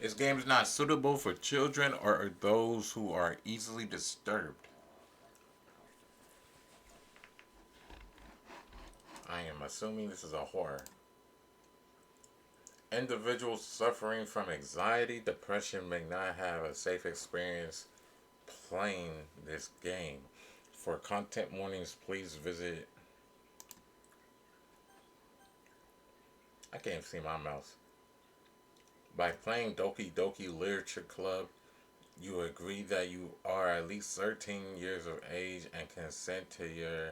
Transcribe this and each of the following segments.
This game is not suitable for children or those who are easily disturbed. I am assuming this is a horror. Individuals suffering from anxiety, depression may not have a safe experience playing this game. For content warnings, please visit. I can't see my mouse. By playing Doki Doki Literature Club, you agree that you are at least 13 years of age and consent to your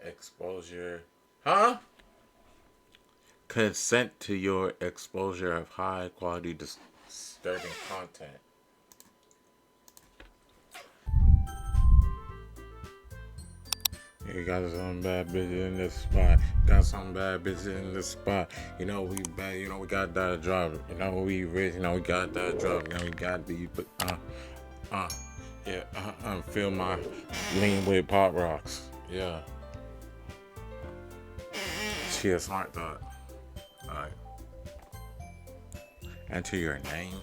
exposure. Huh? Consent to your exposure of high quality disturbing content. You got some bad bitches in this spot. Got some bad bitches in this spot. You know we bad. You know we got that drop. You know we rich. You know we got that drop. You know we got the uh. Yeah. Feel my lean with pop rocks. Yeah. She a smart thought. Alright. Enter your name.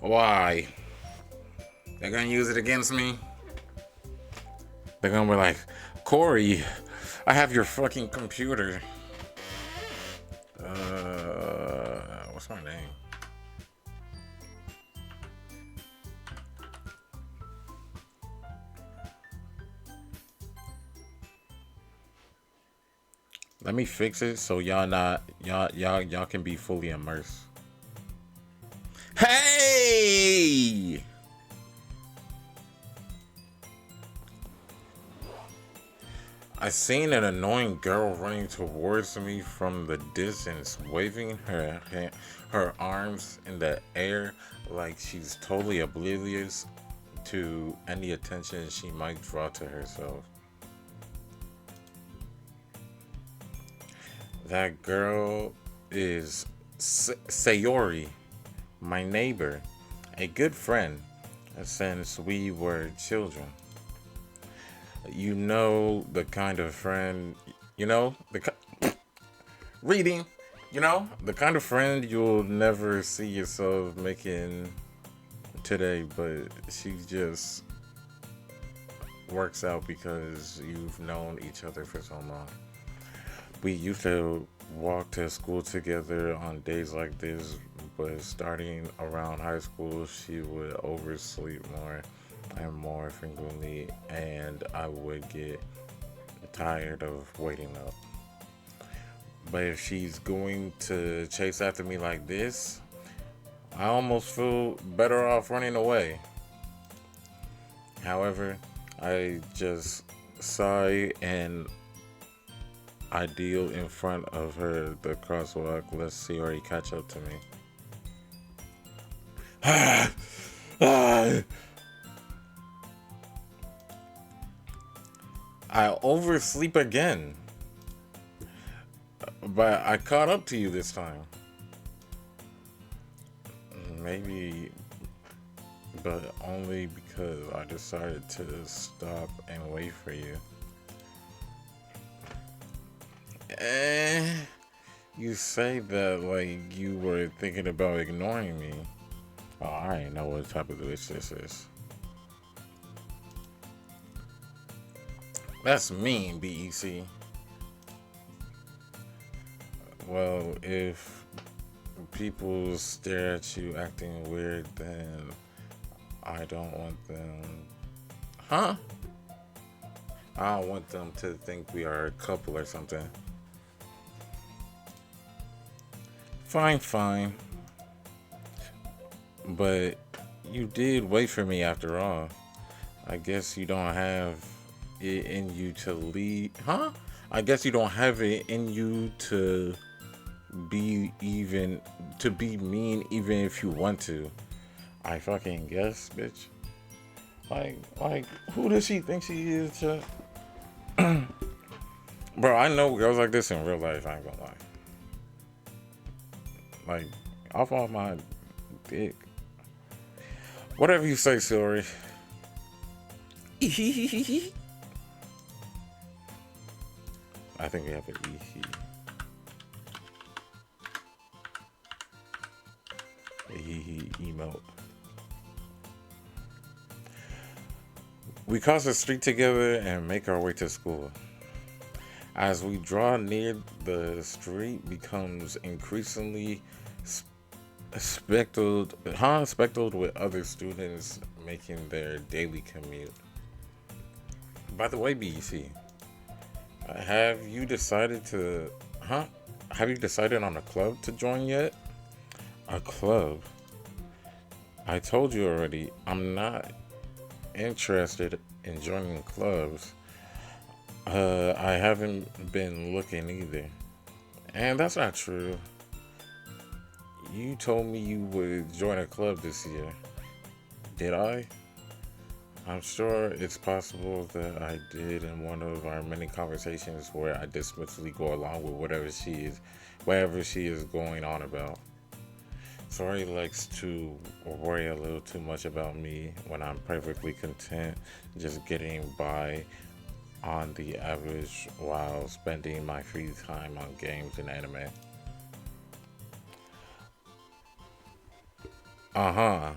Why? They're gonna use it against me. They're gonna be like, Corey, I have your fucking computer. What's my name? Let me fix it so y'all can be fully immersed. Hey! I seen an annoying girl running towards me from the distance, waving her arms in the air like she's totally oblivious to any attention she might draw to herself. That girl is Sayori, my neighbor, a good friend since we were children. You know the kind of friend, you know reading, you know the kind of friend you'll never see yourself making today, but she just works out because you've known each other for so long. We used to walk to school together on days like this, but starting around high school, she would oversleep more and more frequently, and I would get tired of waiting up. But if she's going to chase after me like this, I almost feel better off running away. However, I just sigh and ideal in front of her the crosswalk. Let's see her catch up to me. I oversleep again. But I caught up to you this time. Maybe, but only because I decided to stop and wait for you. Eh, you say that like you were thinking about ignoring me. Oh, I already know what type of glitch this is. That's mean, BEC. Well, if people stare at you acting weird, then I don't want them. Huh? I don't want them to think we are a couple or something. Fine, fine. But you did wait for me after all. I guess you don't have it in you to lead. Huh? I guess you don't have it in you to be mean even if you want to. I fucking guess, bitch. Like, who does she think she is to? Bro, I know girls like this in real life. I ain't gonna lie. Like, off my dick. Whatever you say, sorry. I think we have an He emote. We cross the street together and make our way to school. As we draw near, the street becomes increasingly speckled with other students making their daily commute. By the way, BEC, have you decided to, huh? Have you decided on a club to join yet? A club? I told you already, I'm not interested in joining clubs. I haven't been looking either. And that's not true. You told me you would join a club this year. Did I? I'm sure it's possible that I did in one of our many conversations where I dismissively go along with whatever she is going on about. Sorry likes to worry a little too much about me when I'm perfectly content just getting by on the average while spending my free time on games and anime. Uh huh.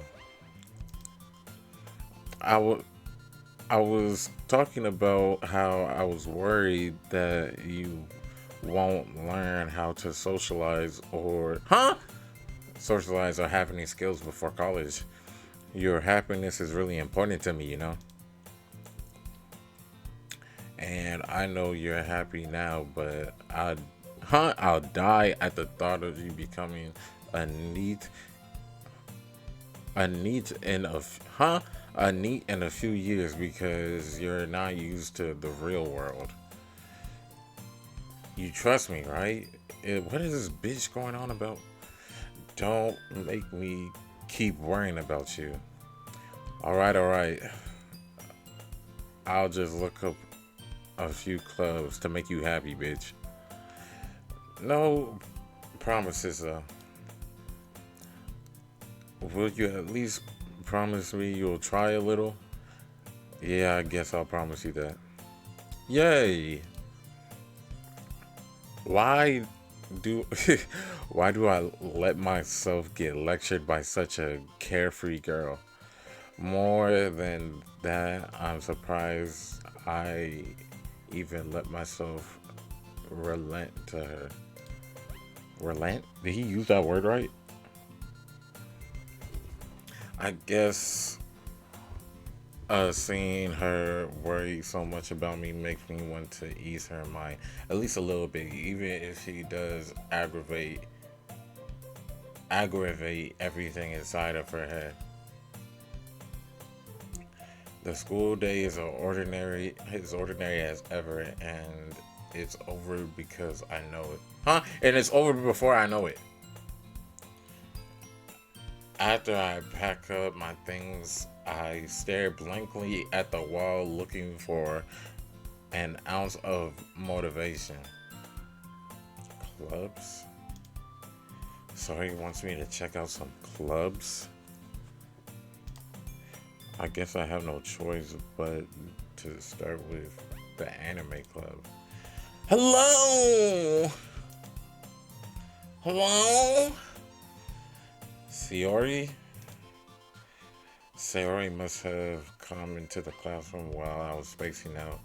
I w- I was talking about how I was worried that you won't learn how to socialize or have any skills before college. Your happiness is really important to me, you know? And I know you're happy now, but I'll die at the thought of you becoming a neat, a neat in a, a neat in a few years because you're not used to the real world. You trust me, right? What is this bitch going on about? Don't make me keep worrying about you. All right. I'll just look up a few clubs to make you happy, bitch. No promises, though. Will you at least promise me you'll try a little? Yeah, I guess I'll promise you that. Yay! Why do why do I let myself get lectured by such a carefree girl? More than that, I'm surprised I even let myself relent to her. Relent? Did he use that word right? I guess seeing her worry so much about me makes me want to ease her mind at least a little bit, even if she does aggravate everything inside of her head. The school day is as ordinary as ever, and it's over because I know it. And it's over before I know it. After I pack up my things, I stare blankly at the wall looking for an ounce of motivation. Clubs? So he wants me to check out some clubs? I guess I have no choice but to start with the anime club. Hello? Hello? Sayori? Sayori must have come into the classroom while I was spacing out.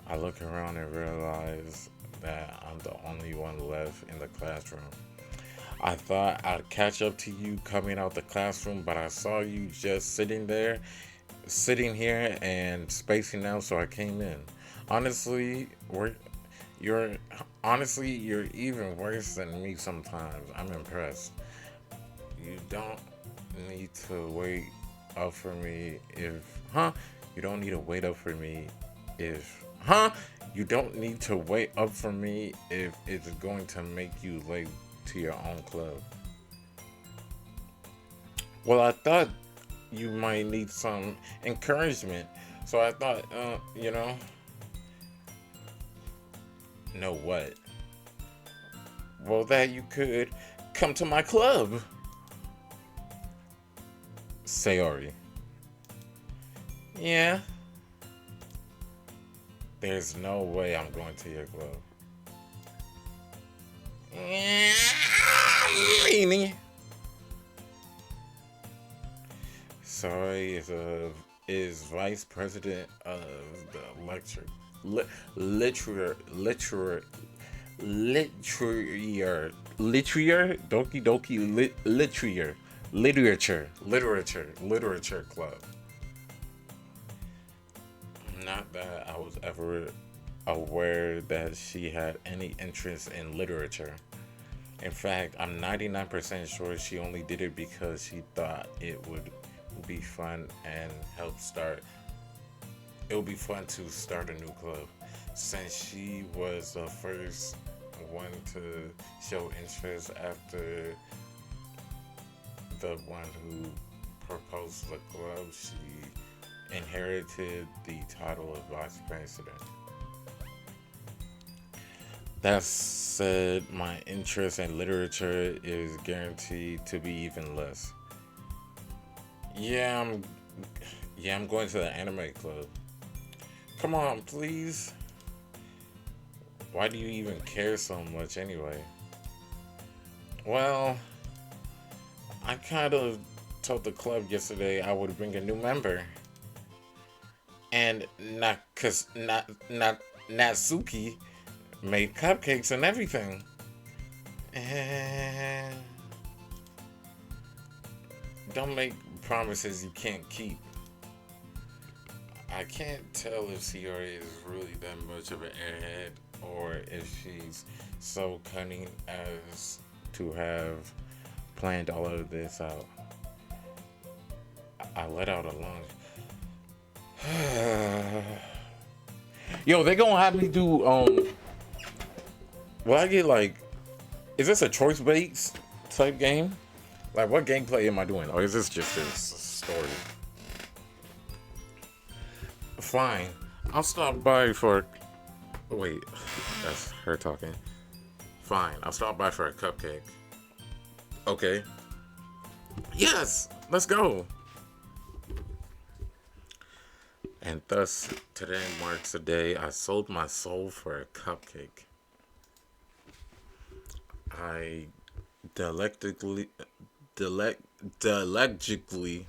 I look around and realize that I'm the only one left in the classroom. I thought I'd catch up to you coming out the classroom, but I saw you just sitting here and spacing out, so I came in. Honestly, you're you're even worse than me sometimes. I'm impressed. You don't need to wait up for me if you don't need to wait up for me if you don't need to wait up for me if it's going to make you late to your own club. Well, I thought you might need some encouragement, so I thought, know what? Well, that you could come to my club. Sayori. Yeah. There's no way I'm going to your club. Meanie. Sorry is vice president of the literature literature literature doki doki literature club. Not that I was ever aware that she had any interest in literature. In fact, I'm 99% sure she only did it because she thought it would be fun and help start. It would be fun to start a new club. Since she was the first one to show interest after the one who proposed the club, she inherited the title of vice president. That said, my interest in literature is guaranteed to be even less. Yeah, I'm going to the anime club. Come on, please. Why do you even care so much anyway? Well, I kind of told the club yesterday I would bring a new member. And Natsuki made cupcakes and everything. And don't make promises you can't keep. I can't tell if Sayori is really that much of an airhead or if she's so cunning as to have planned all of this out. I let out a long. Yo, they gonna have me do will I get like, is this a choice based type game? Like, what gameplay am I doing? Or is this just a story? Fine. I'll stop by for. Wait, that's her talking. Fine. I'll stop by for a cupcake. Okay. Yes! Let's go! And thus, today marks the day I sold my soul for a cupcake. I dialectically, dialectically,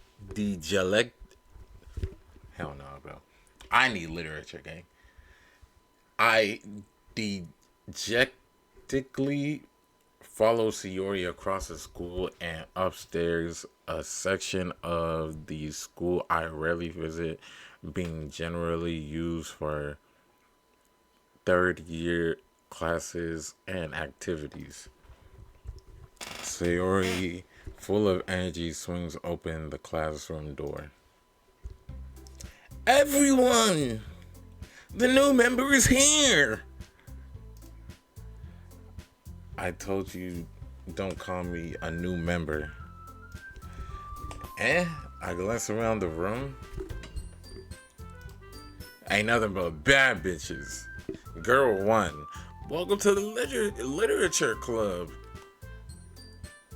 hell no, bro. I need literature, gang. I dejectically follow Sayori across the school and upstairs, a section of the school I rarely visit, being generally used for third year classes and activities. Sayori, full of energy, swings open the classroom door. Everyone! The new member is here! I told you, don't call me a new member. I glance around the room. Ain't nothing but bad bitches. Girl 1, welcome to the literature club.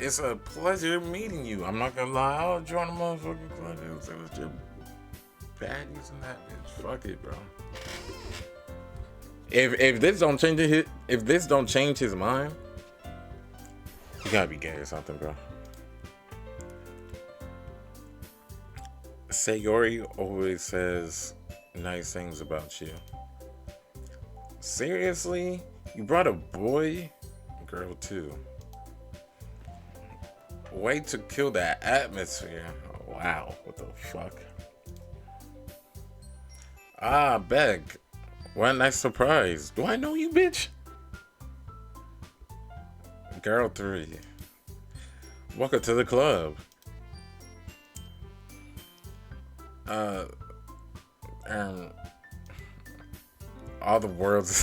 It's a pleasure meeting you. I'm not gonna lie, I'll join the motherfucking club. It was just baddies and that bitch. Fuck it, bro. If this don't change his mind, you gotta be gay or something, bro. Sayori always says nice things about you. Seriously? You brought a boy? Girl 2. Way to kill that atmosphere. Oh, wow, what the fuck? Ah, Beck. What a nice surprise. Do I know you, bitch? Girl 3. Welcome to the club. All the world's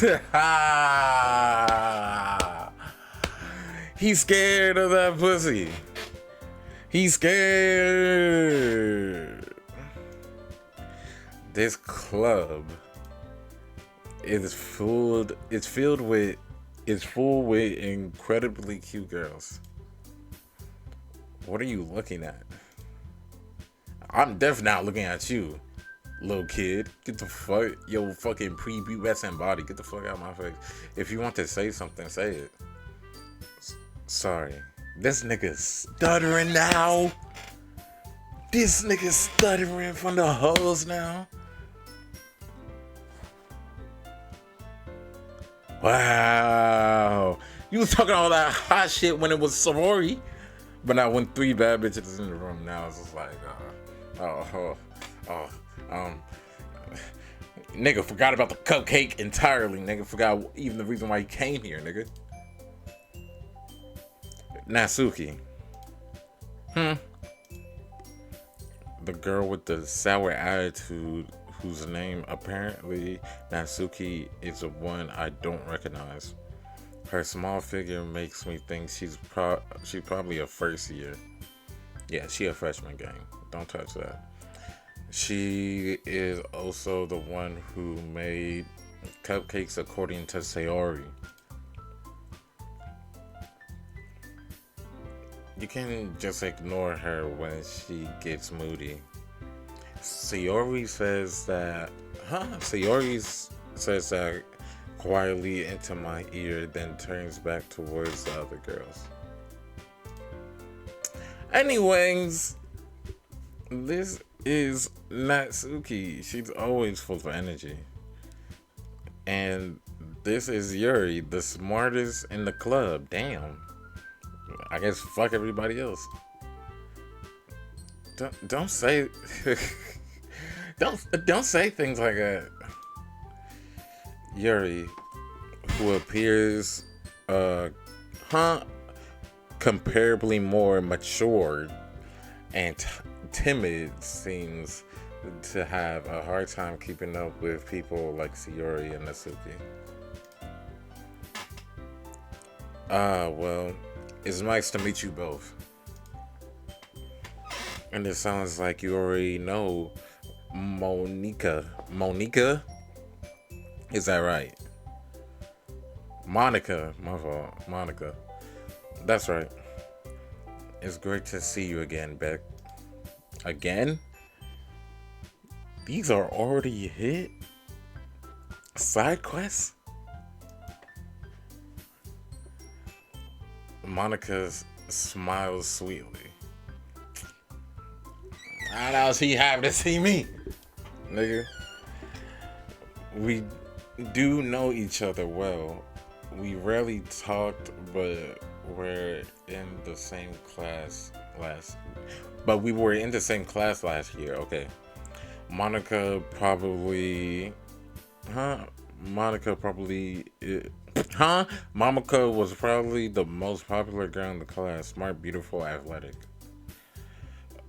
he's scared of that pussy. He's scared. This club is full with incredibly cute girls. What are you looking at? I'm definitely not looking at you, little kid. Get the fuck, yo, fucking prepubescent body. Get the fuck out of my face. If you want to say something, say it. Sorry. This nigga's stuttering now. This nigga stuttering from the hoes now. Wow. You was talking all that hot shit when it was sorority. But now when three bad bitches in the room, now it's just like, um, nigga forgot about the cupcake entirely. Nigga forgot even the reason why he came here, nigga. Natsuki. The girl with the sour attitude, whose name apparently Natsuki is the one I don't recognize. Her small figure makes me think she's probably a first year. Yeah, she a freshman gang. Don't touch that. She is also the one who made cupcakes according to Sayori. You can just ignore her when she gets moody. Sayori says that quietly into my ear, then turns back towards the other girls. Anyways, this is Natsuki. She's always full of energy. And this is Yuri, the smartest in the club. Damn. I guess fuck everybody else. Don't say don't say things like that. Yuri, who appears comparably more mature and timid, seems to have a hard time keeping up with people like Sayori and Natsuki. Well, it's nice to meet you both. And it sounds like you already know Monica. Monica? Is that right? Monica. My fault. Monica. That's right. It's great to see you again, Beck. Again? These are already hit? Side quests? Monica smiles sweetly. How else he happy to see me? Nigga. We do know each other well. We rarely talked, but we're in the same class we were in the same class last year. Okay. Monica was probably the most popular girl in the class. Smart, beautiful, athletic.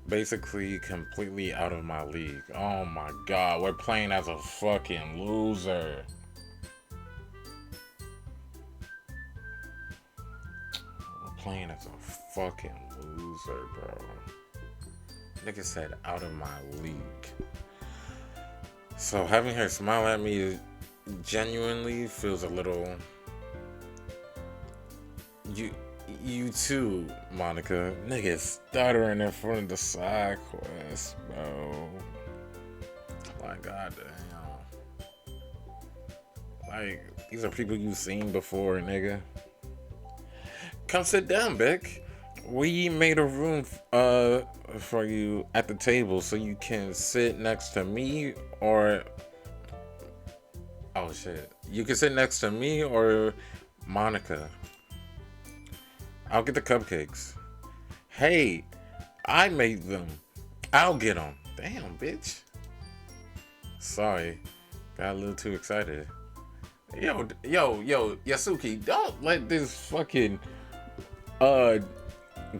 Basically completely out of my league. Oh my god, we're playing as a fucking loser. We're playing as a fucking loser, bro. Nigga said out of my league. So having her smile at me genuinely feels a little... You too, Monica. Nigga stuttering in front of the side quest, bro. Like, goddamn. Like, these are people you've seen before, nigga. Come sit down, Beck. We made a room for you at the table so you can sit next to me or... Oh, shit. You can sit next to me or Monica. I'll get the cupcakes. Hey, I made them. I'll get them. Damn, bitch. Sorry. Got a little too excited. Yo, Yasuki, don't let this fucking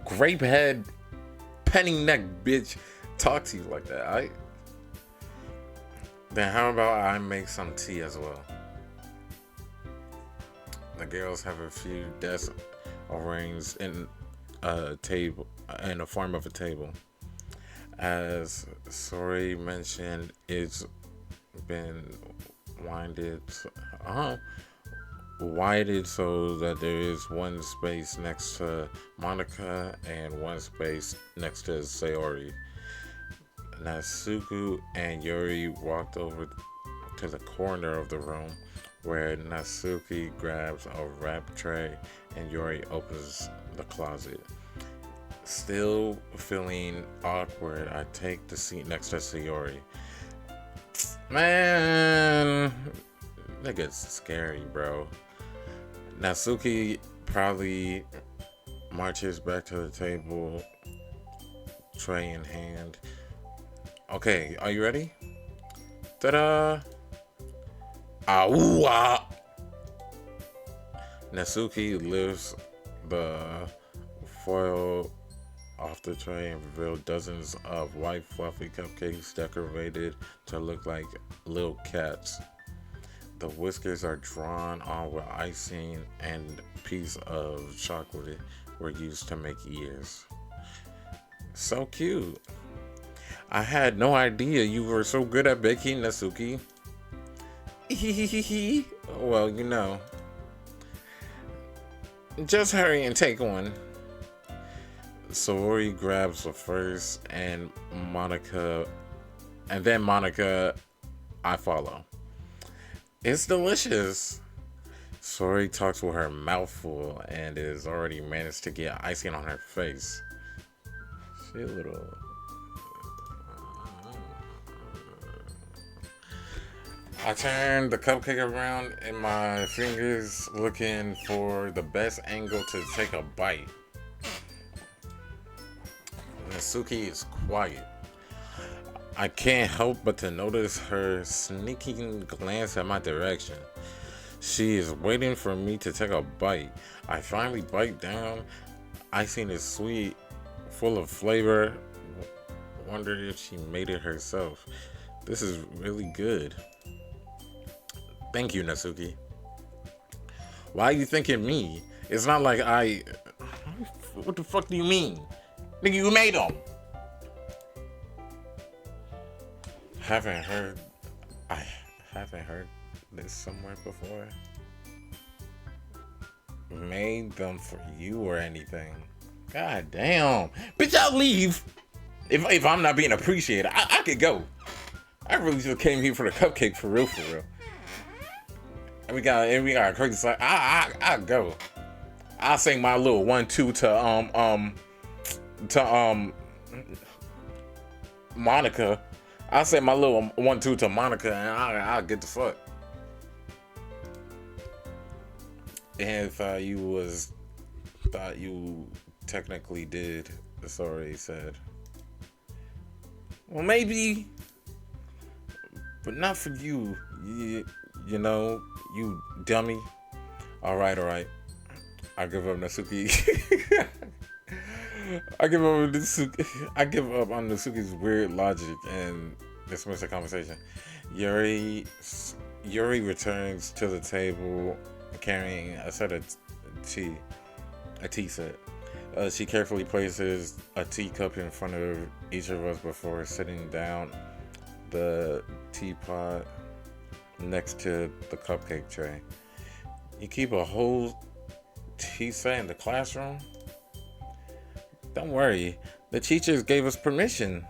grape head penny neck bitch talk to you like that, alright? Then how about I make some tea as well? The girls have a few desks arranged in a table, in the form of a table. As Sori mentioned, it's been winded so that there is one space next to Monica and one space next to Sayori. Natsuki and Yuri walked over to the corner of the room where Natsuki grabs a wrap tray and Yuri opens the closet. Still feeling awkward, I take the seat next to Sayori. Man, that gets scary, bro. Natsuki probably marches back to the table, tray in hand. Okay, are you ready? Ta-da! Ah, ooh, ah. Natsuki lifts the foil off the tray and reveals dozens of white fluffy cupcakes decorated to look like little cats. The whiskers are drawn on with icing and a piece of chocolate were used to make ears. So cute. I had no idea you were so good at baking, Natsuki. Well, you know. Just hurry and take one. Sayori grabs the first and then Monica, I follow. It's delicious. Sayori talks with her mouth full and has already managed to get icing on her face. She a little... I turn the cupcake around in my fingers looking for the best angle to take a bite. Natsuki is quiet. I can't help but to notice her sneaking glance at my direction. She is waiting for me to take a bite. I finally bite down. Icing is sweet, full of flavor. Wonder if she made it herself. This is really good. Thank you, Natsuki. Why are you thanking me? It's not like I... What the fuck do you mean? Nigga, you made them. I haven't heard this somewhere before. Made them for you or anything. God damn. Bitch, I'll leave. If I'm not being appreciated, I could go. I really just came here for the cupcake for real, for real. And we got a crazy side. I'll go. I'll sing my little 1-2 to Monica. I'll say my little 1-2 to Monica, and I'll get the fuck. And thought you technically did. Sorry, said. Well, maybe, but not for you. You know, you dummy. All right. I give up, Natsuki. I give up on Natsuki's weird logic and dismiss the conversation. Yuri returns to the table carrying a set of a tea set. She carefully places a teacup in front of each of us before sitting down the teapot next to the cupcake tray. You keep a whole tea set in the classroom? Don't worry, the teachers gave us permission.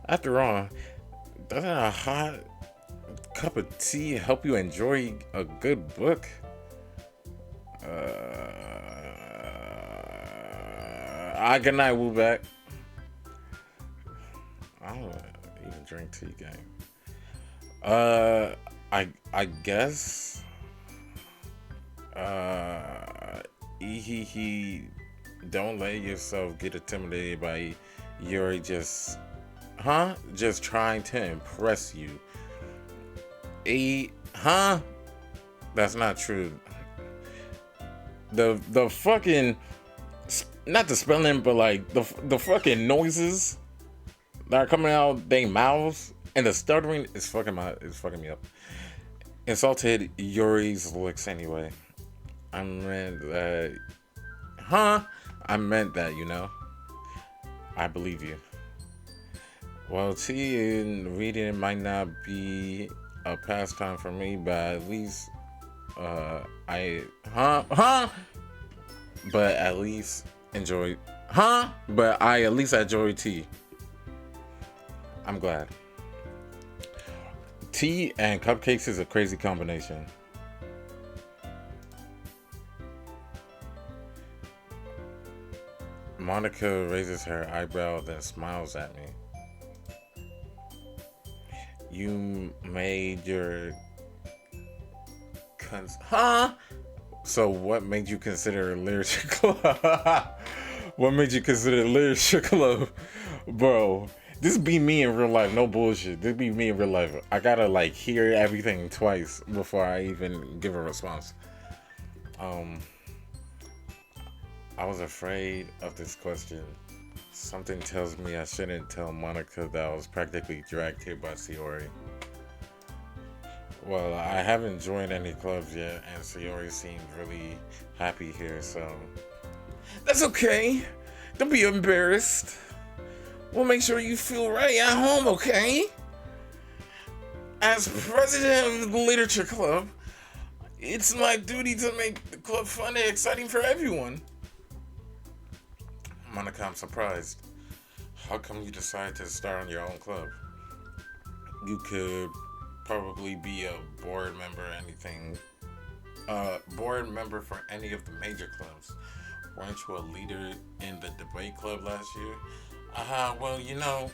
After all, doesn't a hot cup of tea help you enjoy a good book? Good night, Wooback. I don't even drink tea, gang. I guess. Don't let yourself get intimidated by Yuri just trying to impress you. That's not true. The fucking, not the spelling, but like the fucking noises that are coming out their mouths and the stuttering is fucking me up. Insulted Yuri's looks anyway. I meant that, you know. I believe you. Well, tea and reading might not be a pastime for me, but at least I at least enjoy tea. I'm glad. Tea and cupcakes is a crazy combination. Monica raises her eyebrow, then smiles at me. You made your huh? So what made you consider a literature club? What made you consider a literature club, bro? This be me in real life, no bullshit. This be me in real life. I gotta like hear everything twice before I even give a response. Um, I was afraid of this question. Something tells me I shouldn't tell Monica that I was practically dragged here by Siori. Well, I haven't joined any clubs yet, and Siori seemed really happy here, so. That's okay. Don't be embarrassed. We'll make sure you feel right at home, okay? As president of the Literature Club, it's my duty to make the club fun and exciting for everyone. Monica, I'm surprised. How come you decided to start on your own club? You could probably be a board member or anything. Board member for any of the major clubs. Weren't you a leader in the debate club last year? Well,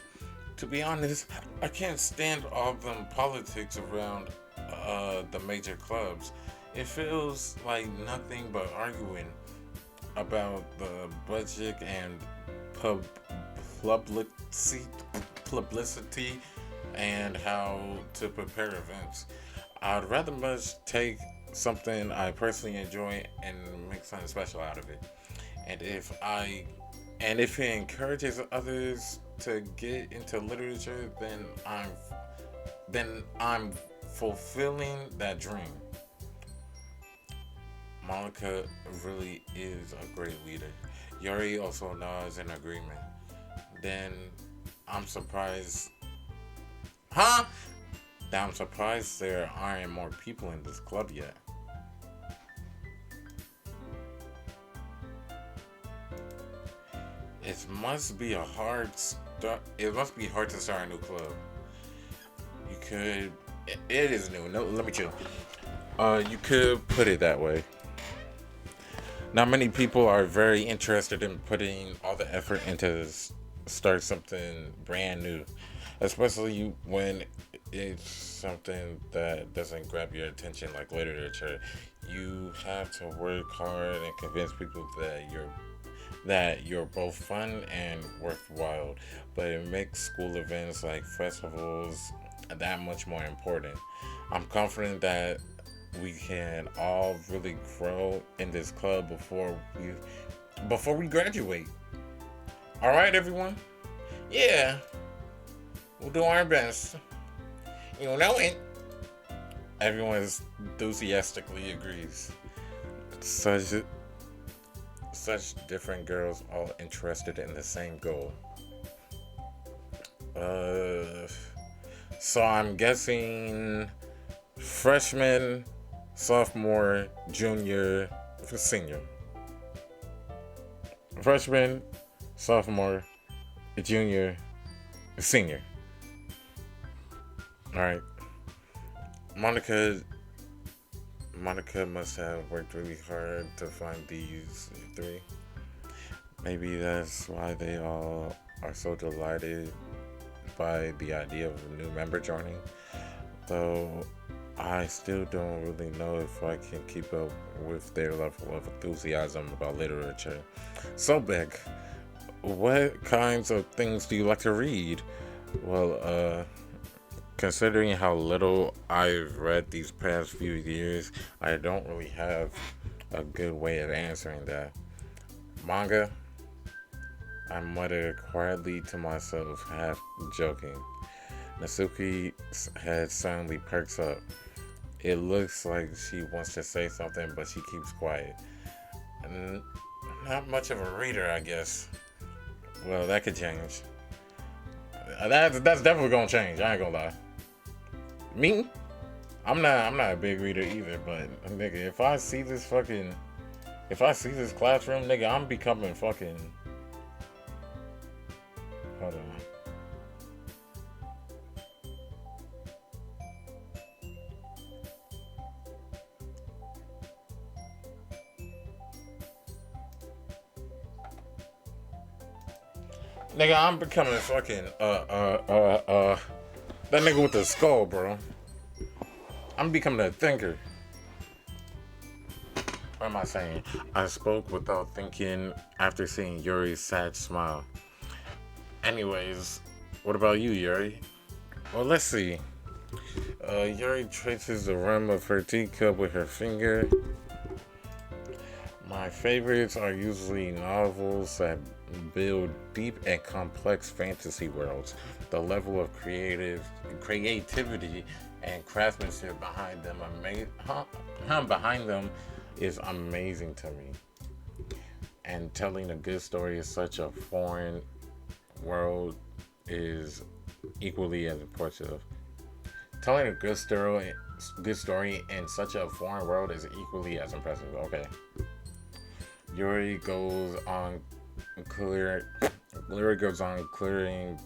to be honest, I can't stand all them politics around the major clubs. It feels like nothing but arguing about the budget and publicity, publicity and how to prepare events. I'd rather much take something I personally enjoy and make something special out of it. And if it encourages others to get into literature, then I'm fulfilling that dream. Monica really is a great leader. Yuri also nods in agreement. Then I'm surprised. Huh? I'm surprised there aren't more people in this club yet. It must be It must be hard to start a new club. You could. It is new. No, let me chill. You could put it that way. Not many people are very interested in putting all the effort into start something brand new, especially when it's something that doesn't grab your attention like literature. You have to work hard and convince people that you're both fun and worthwhile, but it makes school events like festivals that much more important. I'm confident that we can all really grow in this club before we graduate. All right, everyone. Yeah, we'll do our best. You know it. Everyone enthusiastically agrees. Such such different girls all interested in the same goal. Uh, so I'm guessing freshman, sophomore, junior, senior. Freshman, sophomore, junior, senior. All right. Monica Monica must have worked really hard to find these three. Maybe that's why they all are so delighted by the idea of a new member joining. Though I still don't really know if I can keep up with their level of enthusiasm about literature. So, Beck, what kinds of things do you like to read? Well, considering how little I've read these past few years, I don't really have a good way of answering that. Manga, I muttered quietly to myself, half joking. Nasuki's head suddenly perks up. It looks like she wants to say something, but she keeps quiet. And not much of a reader, I guess. Well, that could change. That's definitely gonna change. I ain't gonna lie. Me? I'm not a big reader either, but nigga, if I see this classroom, nigga, I'm becoming fucking. Hold on. Nigga, I'm becoming fucking that nigga with the skull, bro. I'm becoming a thinker. What am I saying? I spoke without thinking after seeing Yuri's sad smile. Anyways, what about you, Yuri? Well, let's see. Yuri traces the rim of her teacup with her finger. My favorites are usually novels that build deep and complex fantasy worlds. The level of creativity and craftsmanship behind them is amazing to me. And telling a good story in such a foreign world is equally as impressive. Telling a good story in such a foreign world is equally as impressive. Okay. Yuri goes on clearing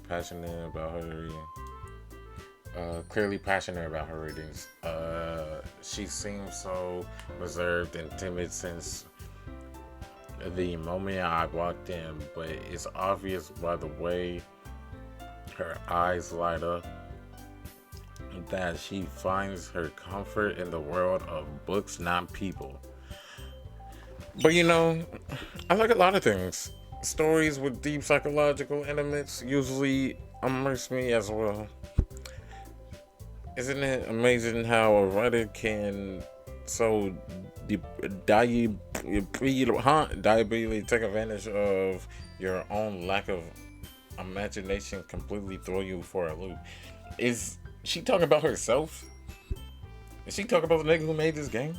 passionate about her reading. Clearly passionate about her readings. She seems so reserved and timid since the moment I walked in, but it's obvious by the way her eyes light up that she finds her comfort in the world of books, not people. But I like a lot of things. Stories with deep psychological elements usually immerse me as well. Isn't it amazing how a writer can so diably take advantage of your own lack of imagination, completely throw you for a loop? Is she talking about herself? Is she talking about the nigga who made this game?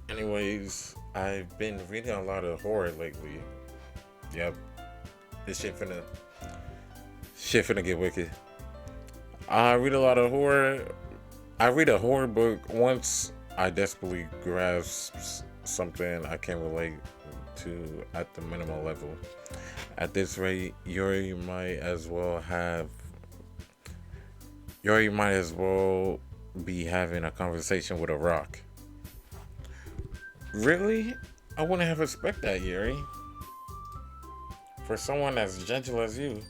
Anyways, I've been reading a lot of horror lately. Yep. This shit finna get wicked. I read a lot of horror. I read a horror book once I desperately grasp something I can relate to at the minimal level. At this rate, Yuri might as well be having a conversation with a rock. Really? I wouldn't have expected that, Yuri. For someone as gentle as you.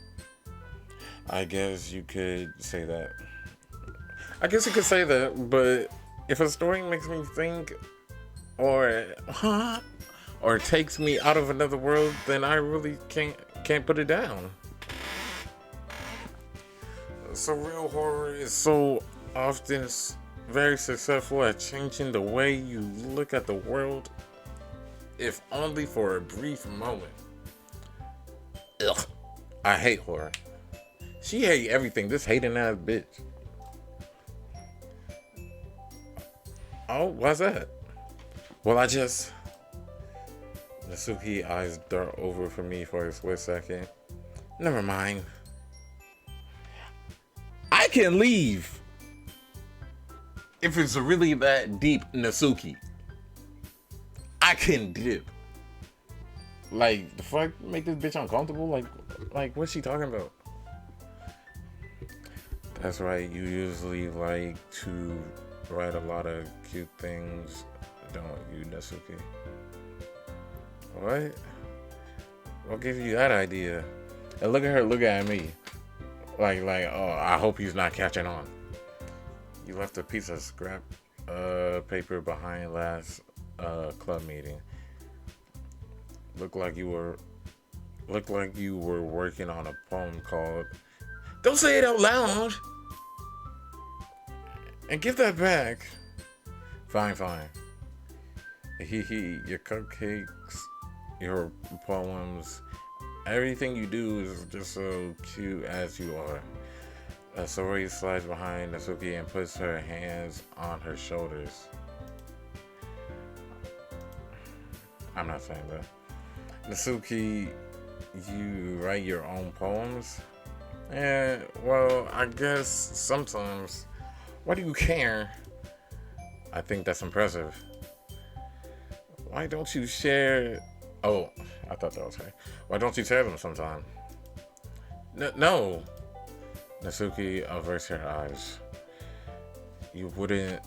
I guess you could say that. I guess you could say that, but if a story makes me think or takes me out of another world, then I really can't put it down. So real horror is so often very successful at changing the way you look at the world, if only for a brief moment. Ugh. I hate horror. She hate everything. This hating ass bitch. Oh, why's that? Well, Nasuki eyes dart over for me for a split second. Never mind. I can leave. If it's really that deep, Nasuki. I can dip. Like, the fuck make this bitch uncomfortable? Like what's she talking about? That's right, you usually like to write a lot of cute things, don't you, Nasuki? What? What gave you that idea? And look at her looking at me. Like, oh, I hope he's not catching on. You left a piece of scrap paper behind last club meeting. Looked like you were working on a poem called "Don't Say It Out Loud." And give that back. Fine. Your cupcakes, your poems, everything you do is just so cute as you are. Sori slides behind Nasuki and puts her hands on her shoulders. I'm not saying that. Nasuki, you write your own poems? Well, I guess sometimes. Why do you care? I think that's impressive. Why don't you share? Oh, I thought that was her. Why don't you share them sometime? No. Nasuki averts her eyes. You wouldn't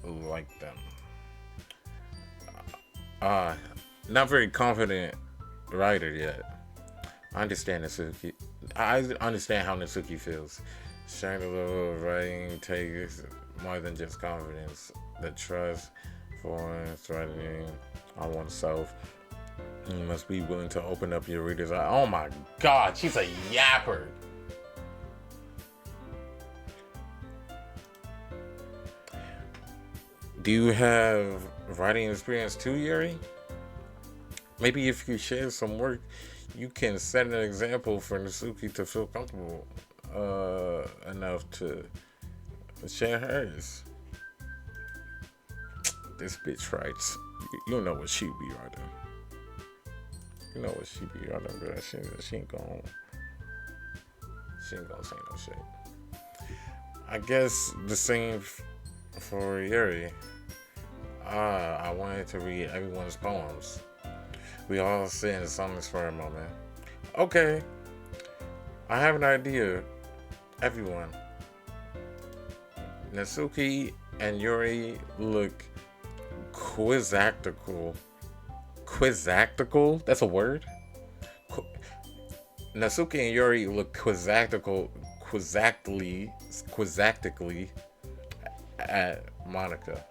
like them. Not very confident writer yet. I understand Natsuki. I understand how Natsuki feels. Sharing a little writing takes more than just confidence. The trust for threatening on oneself. You must be willing to open up your reader's eye. Oh my god, she's a yapper. Do you have writing experience too, Yuri? Maybe if you share some work, you can set an example for Natsuki to feel comfortable enough to share hers. This bitch writes. You know what she be writing. You know what she be writing, bro. She ain't gonna. She ain't gonna say no shit. I guess the same for Yuri. I wanted to read everyone's poems. We all sit in silence for a moment. Okay, I have an idea. Everyone. Natsuki and Yuri look quizzactical. Quizzactical? That's a word? Natsuki and Yuri look quizactically at Monica.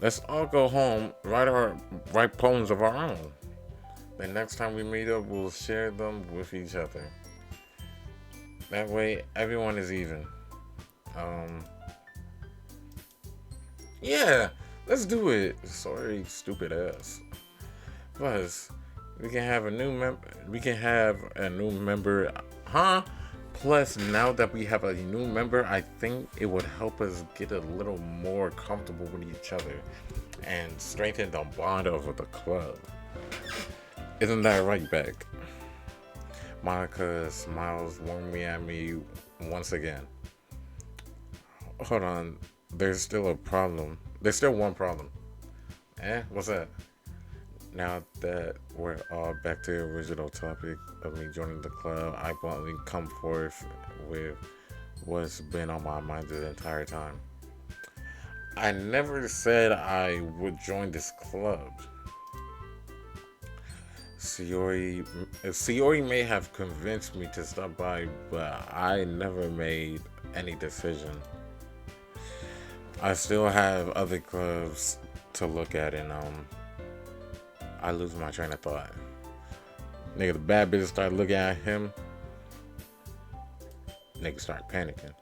Let's all go home, write poems of our own. The next time we meet up, we'll share them with each other. That way, everyone is even. Yeah, let's do it. Sorry, stupid ass. Plus, we can have a new member. We can have a new member, huh? Plus, now that we have a new member, I think it would help us get a little more comfortable with each other and strengthen the bond of the club. Isn't that right, Beck? Monica smiles warmly at me once again. Hold on, there's still a problem. There's still one problem. What's that? Now that we're all back to the original topic of me joining the club, I bluntly come forth with what's been on my mind the entire time. I never said I would join this club. Siori may have convinced me to stop by, but I never made any decision. I still have other clubs to look at, and I lose my train of thought. Nigga, the bad bitch start looking at him. Nigga start panicking.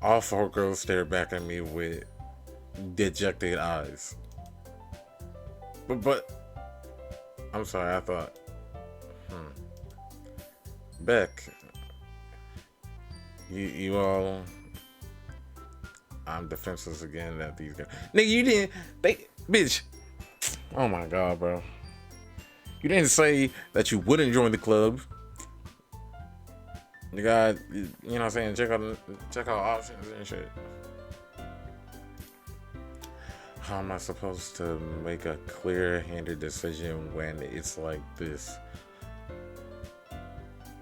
All four girls stare back at me with dejected eyes. But, I'm sorry, I thought, Beck, you all, I'm defenseless again at these guys. Nigga, you didn't, bitch. Oh my god, bro. You didn't say that you wouldn't join the club. You got, you know what I'm saying, check out options and shit. How am I supposed to make a clear-handed decision when it's like this?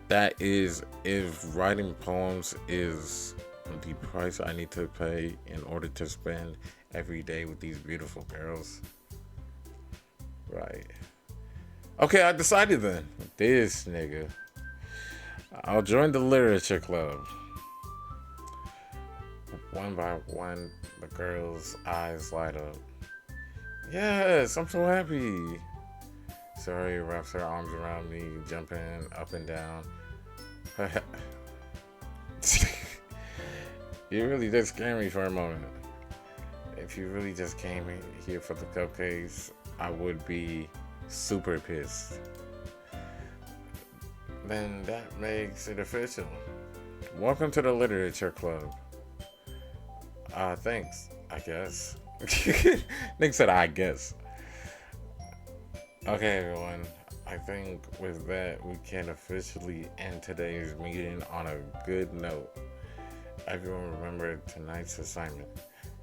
That is, if writing poems is the price I need to pay in order to spend every day with these beautiful girls. Right. Okay, I decided then. This nigga. I'll join the literature club. One by one, the girl's eyes light up. Yes, I'm so happy. Sari wraps her arms around me, jumping up and down. You really did scare me for a moment. If you really just came here for the cupcakes, I would be super pissed. Then that makes it official. Welcome to the literature club. Thanks, I guess. Nick said, I guess. Okay, everyone. I think with that, we can officially end today's meeting on a good note. Everyone remember tonight's assignment.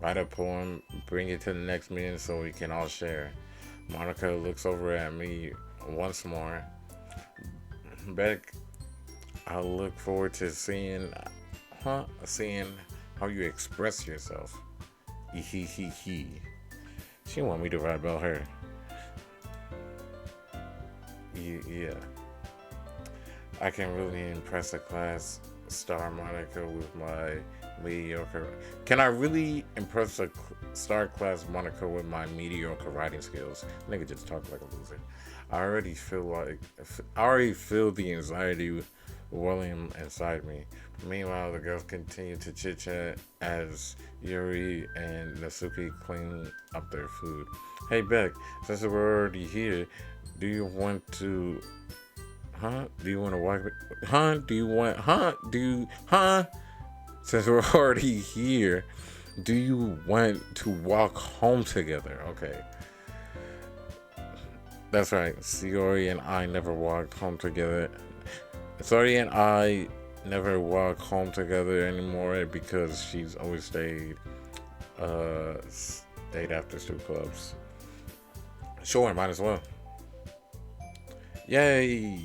Write a poem, bring it to the next meeting so we can all share. Monica looks over at me once more. Beck, I look forward to seeing how you express yourself. She want me to write about her. Yeah, I can really impress a class star Monica with my mediocre. Can I really impress a star class Monica with my mediocre writing skills? Nigga just talk like a loser. I already feel the anxiety welling inside me. Meanwhile, the girls continue to chit chat as Yuri and Nasuki clean up their food. Hey Beck, since we're already here, do you want to Huh? Do you want to walk? Huh? Do you want? Huh? Do you? Huh? Since we're already here, do you want to walk home together? Okay, that's right. Siori and I never walked home together. Siori and I never walk home together anymore because she's always stayed after strip clubs. Sure, might as well. Yay!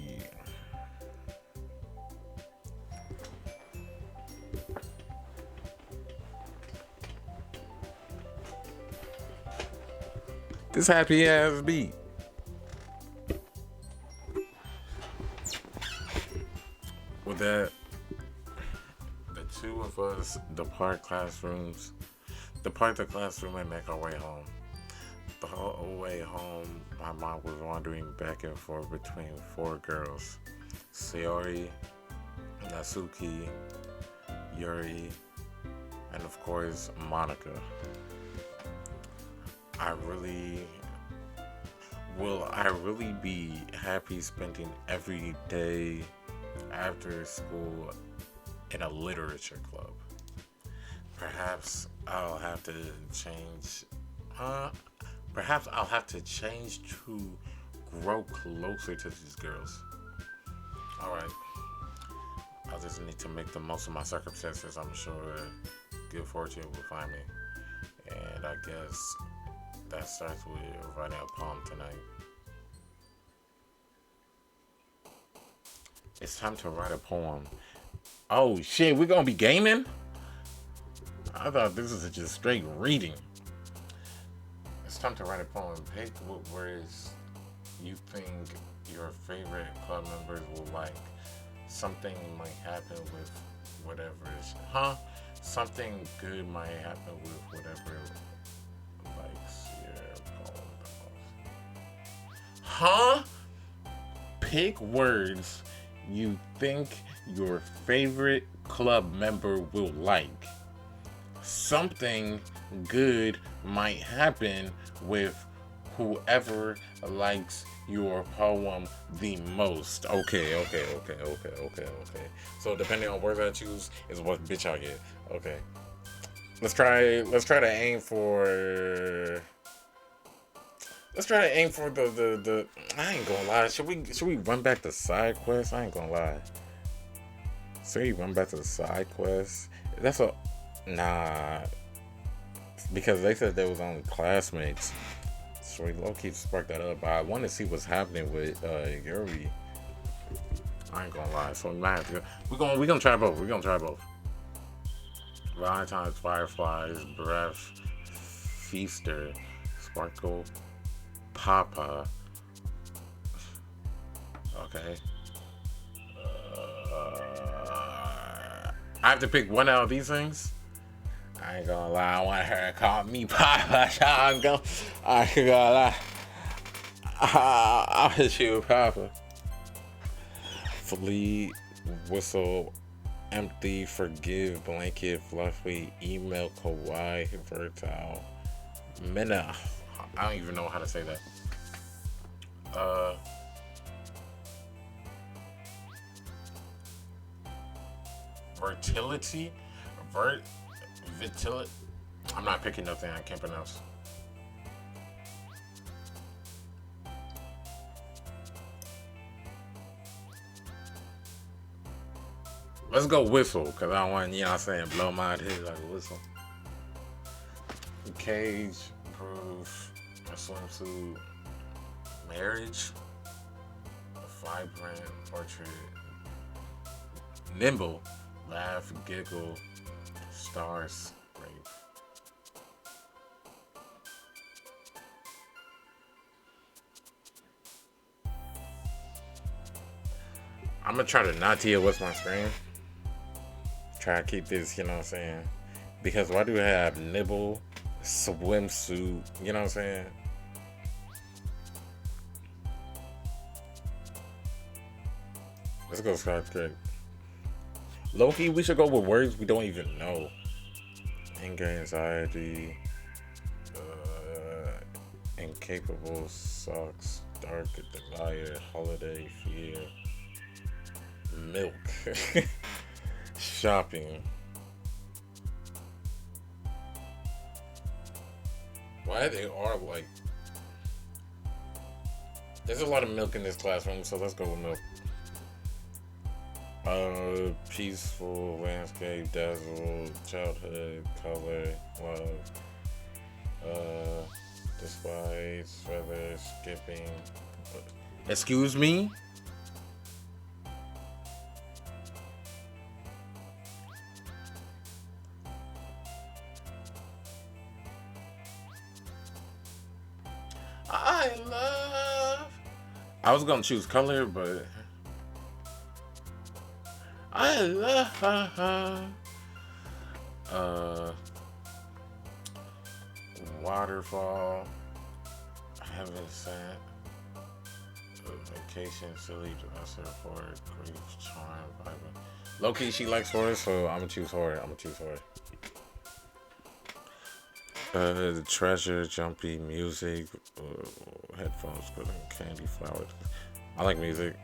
This happy ass beat. With that, the two of us depart the classroom and make our way home. The whole way home, my mom was wandering back and forth between four girls: Sayori, Natsuki, Yuri, and of course Monica. I really I really be happy spending every day after school in a literature club. Perhaps I'll have to change. Uh, Perhaps I'll have to change to grow closer to these girls. All right. I just need to make the most of my circumstances. I'm sure good fortune will find me. And I guess that starts with writing a poem tonight. It's time to write a poem. Oh shit, we're gonna be gaming? I thought this was just straight reading. It's time to write a poem. Pick what words you think your favorite club members will like. Something might happen with whatever is. Huh? Something good might happen with whatever likes your poem the most. Huh? Pick words you think your favorite club member will like. Something good might happen with whoever likes your poem the most. Okay. So depending on words I choose is what bitch I get. Okay. Let's try to aim for the I ain't gonna lie. Should we run back to side quests? I ain't gonna lie. So you run back to the side quest. That's a nah, because they said they was only classmates. So we low key sparked that up. But I want to see what's happening with Yuri. I ain't gonna lie. So we might have to go. We gonna try both. We gonna try both. Valentine's, Fireflies, Breath, Feaster, Sparkle, Papa. Okay. I have to pick one out of these things. I ain't gonna lie, I want her to call me Papa. I ain't gonna lie. I'll hit you with Papa. Flee, whistle, empty, forgive, blanket, fluffy, email, kawaii, fertile, Minna. I don't even know how to say that. Fertility? Vitility? I'm not picking nothing I can't pronounce. Let's go whistle, because I don't want, you know what I'm saying, blow my head like a whistle. Cage, proof, a swimsuit, marriage, a vibrant portrait, nimble, laugh, giggle, stars, scrape. I'm gonna try to not deal with my screen. Try to keep this, you know what I'm saying? Because why do I have nibble, swimsuit, you know what I'm saying? Let's go Scott Craig. Loki, we should go with words we don't even know. Anger, anxiety, incapable, sucks, dark, desire, holiday, fear, milk, shopping. Why they are like? There's a lot of milk in this classroom, so let's go with milk. Peaceful landscape, dazzle, childhood, color, love. Despise, feathers, skipping. Excuse me? I love. I was gonna choose color, but I love. Waterfall. Heaven sent. Vacation, silly, dresser, horror, grief, charm, vibrant. Low-key, she likes horror, so I'm gonna choose horror. The treasure, jumpy, music, headphones, candy, flowers. I like music.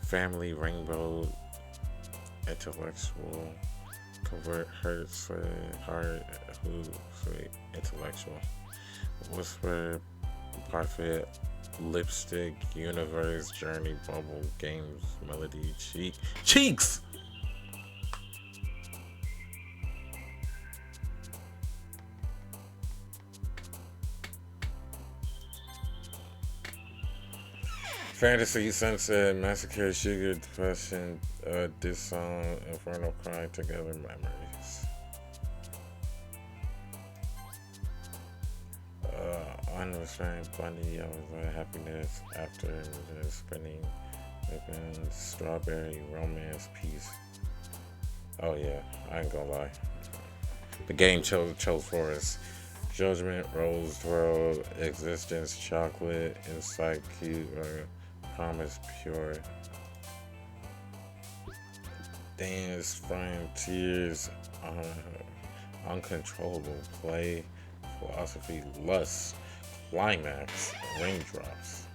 Family, rainbow, intellectual, convert, hurt, sweat, heart, who, sweet, intellectual. Whisper, parfait, lipstick, universe, journey, bubble, games, melody, cheeks. Fantasy, sunset, massacre, sugar, depression, this song, infernal crying together, memories. Unrestrained, bunny, happiness, after spinning, ribbon, strawberry, romance, peace. Oh yeah, I ain't gonna lie. The game chose for us. Judgment, rose, twirl, existence, chocolate, insight, cute, promise, pure. Dance, frontiers, uncontrollable, play, philosophy, lust, climax, raindrops.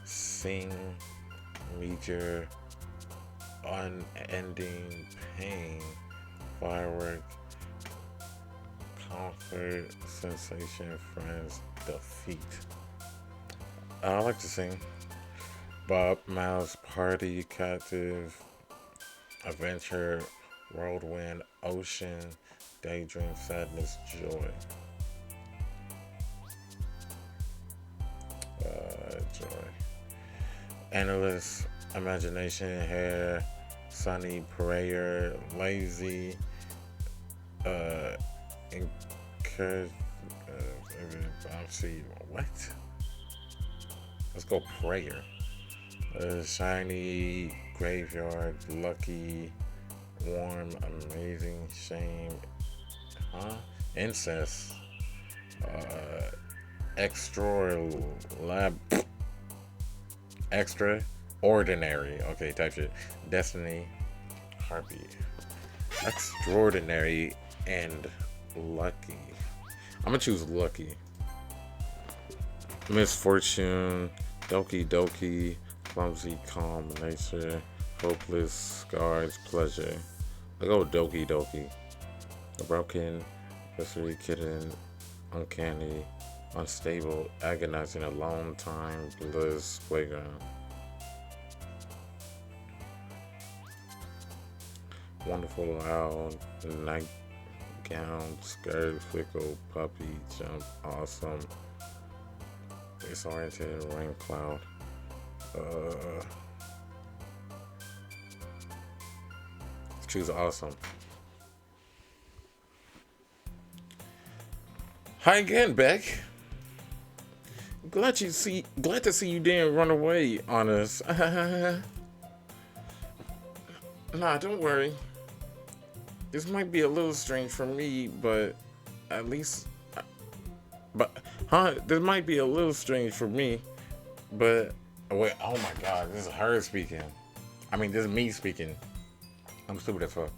Sing, meteor, unending pain, firework, comfort, sensation, friends, defeat. I like to sing. Bob, Mouse, party, captive, adventure, whirlwind, ocean, daydream, sadness, joy. Joy. Analyst, imagination, hair, sunny, prayer, lazy, encourage, bouncy, what? Let's go prayer. Shiny, graveyard, lucky, warm, amazing, shame, incest, extraordinary, okay, type shit, destiny, heartbeat, extraordinary, and lucky. I'm gonna choose lucky. Misfortune, doki doki, clumsy, calm, nature, hopeless, scars, pleasure. I go doki doki. Broken, mystery, kitten, uncanny, unstable, agonizing, a long time, bliss, playground. Wonderful, loud, nightgown, skirt, fickle, puppy, jump, awesome, disoriented, rain cloud. Choose awesome. Hi again, Beck. Glad to see you didn't run away on us. Nah, don't worry. This might be a little strange for me, but at least, this might be a little strange for me, but wait. Oh my God, this is her speaking. I mean, this is me speaking. I'm stupid as fuck.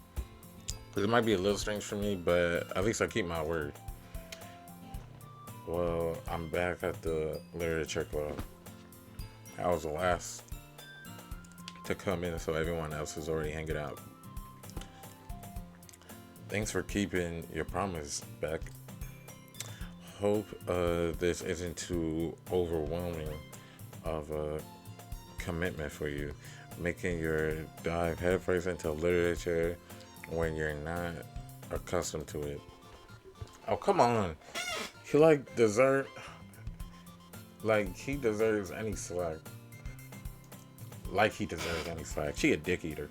It might be a little strange for me, but at least I keep my word. Well, I'm back at the literature club. I was the last to come in, so everyone else is already hanging out. Thanks for keeping your promise, Beck. Hope this isn't too overwhelming of a commitment for you. Making your dive headfirst into literature when you're not accustomed to it. Oh, come on. He he deserves any slack. Like he deserves any slack. She a dick eater.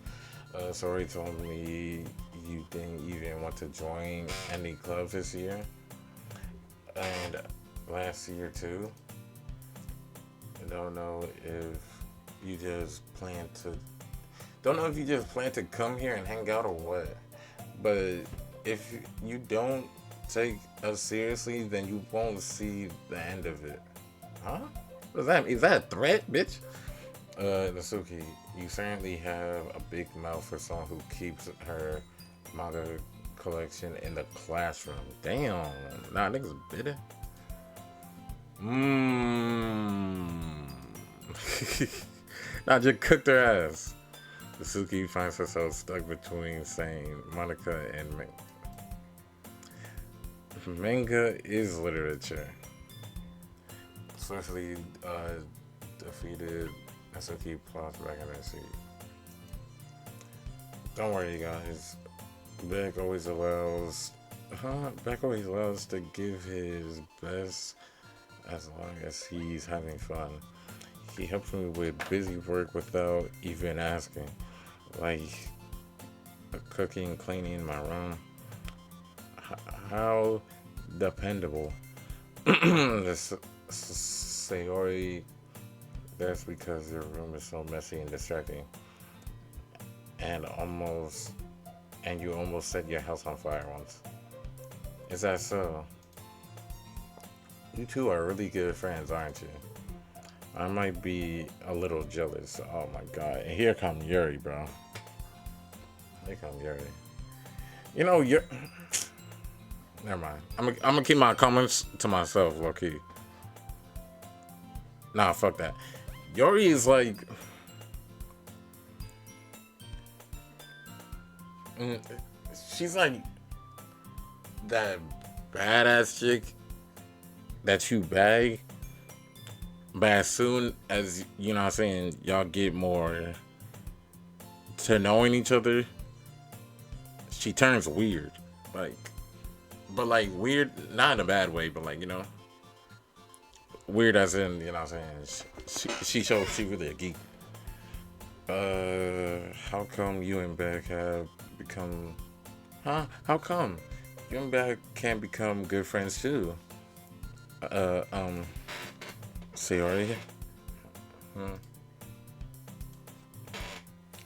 Sorry told me you didn't even want to join any clubs this year. And last year too. I don't know if you just plan to come here and hang out or what. But if you don't take us seriously, then you won't see the end of it. Huh? Is that a threat, bitch? Nasuki, you certainly have a big mouth for someone who keeps her manga collection in the classroom. Damn. Nah, niggas bitter. Nah, just cooked her ass. Nasuki finds herself stuck between saying Monica and manga is literature. Swiftly defeated, Nasuki plops back in her seat. Don't worry, guys. Beck always allows to give his best as long as he's having fun. He helps me with busy work without even asking, like cooking, cleaning my room. How dependable. Sayori, that's because your room is so messy and distracting. And you almost set your house on fire once. Is that so? You two are really good friends, aren't you? I might be a little jealous. Oh my God. And here comes Yuri, bro. Here comes Yuri. You know, never mind. I'm gonna keep my comments to myself, low key. Nah, fuck that. Yuri is like, she's like that badass chick that you bag, but as soon as, you know what I'm saying, y'all get more to knowing each other, she turns weird. But weird, not in a bad way, but weird as in, you know what I'm saying, she shows she really a geek. How come you and Beck have become, how come you and Beck can't become good friends too? Sayori?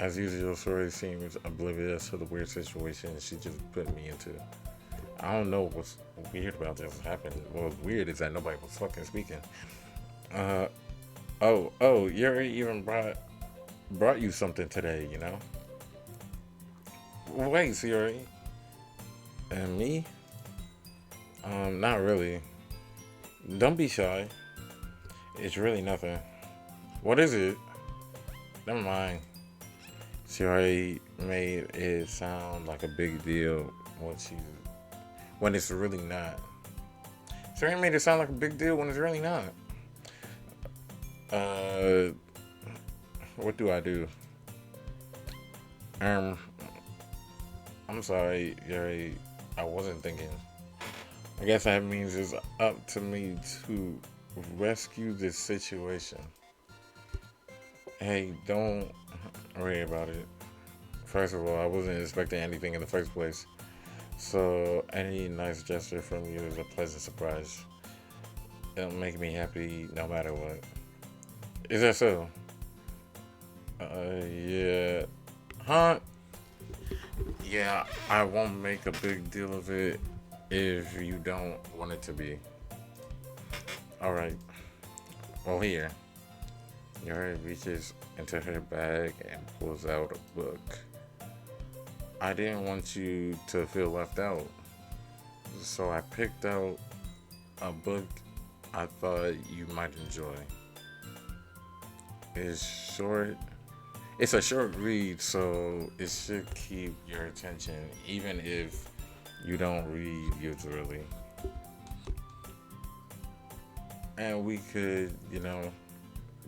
As usual, Sayori seems oblivious to the weird situation she just put me into. I don't know what's weird about this happened. What's weird is that nobody was fucking speaking. Yuri even brought you something today, you know? Wait, Sayori. And me? Not really. Don't be shy. It's really nothing. What is it? Never mind. Sayori made it sound like a big deal when it's really not. Sayori made it sound like a big deal when it's really not. What do I do? I'm sorry, Yuri. I wasn't thinking. I guess that means it's up to me to rescue this situation. Hey, don't worry about it. First of all, I wasn't expecting anything in the first place. So any nice gesture from you is a pleasant surprise. It'll make me happy no matter what. Is that so? Yeah. Huh? Yeah, I won't make a big deal of it if you don't want it to be. Alright. Well, here. Yuri reaches into her bag and pulls out a book. I didn't want you to feel left out, so I picked out a book I thought you might enjoy. It's short. It's a short read, so it should keep your attention, even if you don't read usually. And we could,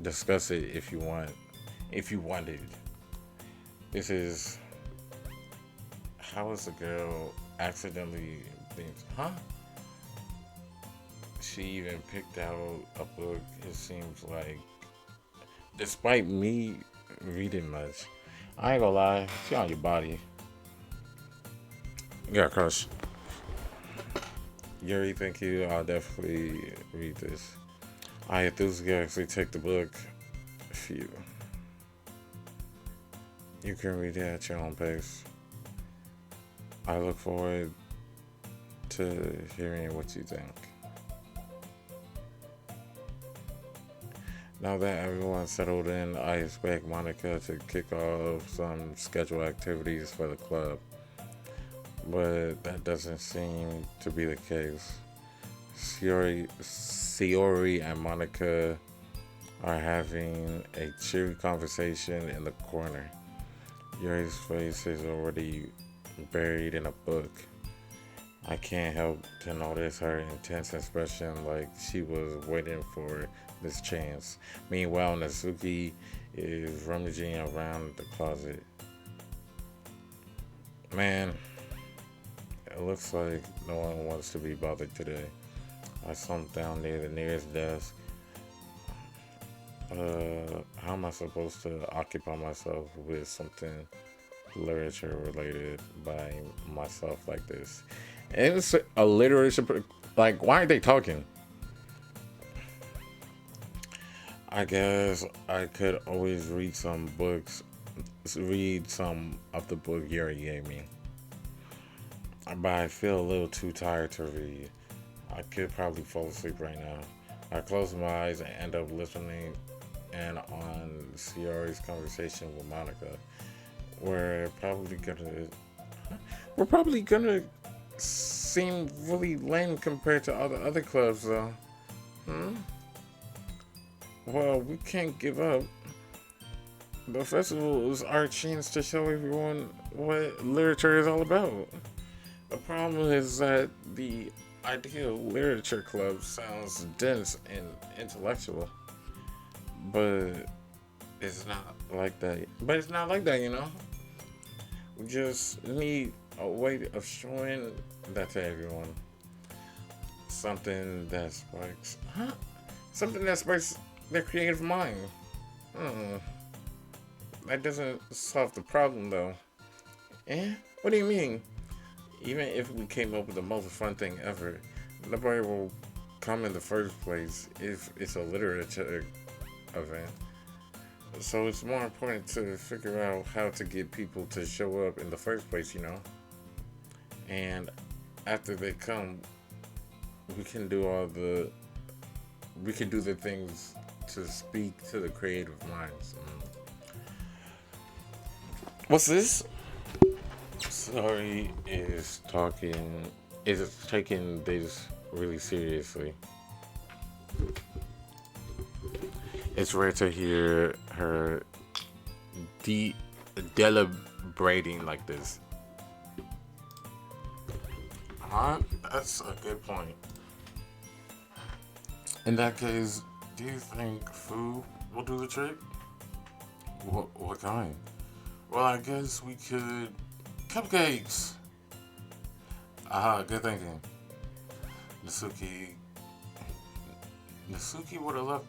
discuss it if you want. If you wanted. This is how is a girl accidentally thinks, huh? She even picked out a book. It seems like, despite me reading much, I ain't gonna lie, she on your body. Yeah, crush. Yuri, thank you. I'll definitely read this. I enthusiastically take the book for you. You can read it at your own pace. I look forward to hearing what you think. Now that everyone's settled in, I expect Monica to kick off some scheduled activities for the club. But that doesn't seem to be the case. Siori and Monica are having a cheery conversation in the corner. Yuri's face is already buried in a book. I can't help to notice her intense expression, like she was waiting for this chance. Meanwhile, Natsuki is rummaging around the closet. Man, it looks like no one wants to be bothered today. I slumped down near the nearest desk. How am I supposed to occupy myself with something literature related by myself like this? And it's a literature, like, why aren't they talking? I guess I could always read some of the book Yuri gave me. But I feel a little too tired to read. I could probably fall asleep right now. I close my eyes and end up listening in on Ciara's conversation with Monica. We're probably gonna seem really lame compared to all the other clubs, though. Well, we can't give up. The festival is our chance to show everyone what literature is all about. The problem is that the ideal literature club sounds dense and intellectual, but it's not like that. We just need a way of showing that to everyone. Something that sparks, Something that sparks their creative mind. That doesn't solve the problem, though. Eh? What do you mean? Even if we came up with the most fun thing ever, nobody will come in the first place if it's a literature event. So it's more important to figure out how to get people to show up in the first place, And after they come, we can do the things to speak to the creative minds. What's this? Sorry is taking this really seriously. It's rare to hear her deliberating like this. That's a good point. In that case, do you think food will do the trick? What kind? Well, I guess we could cupcakes. Good thinking. Natsuki would have loved.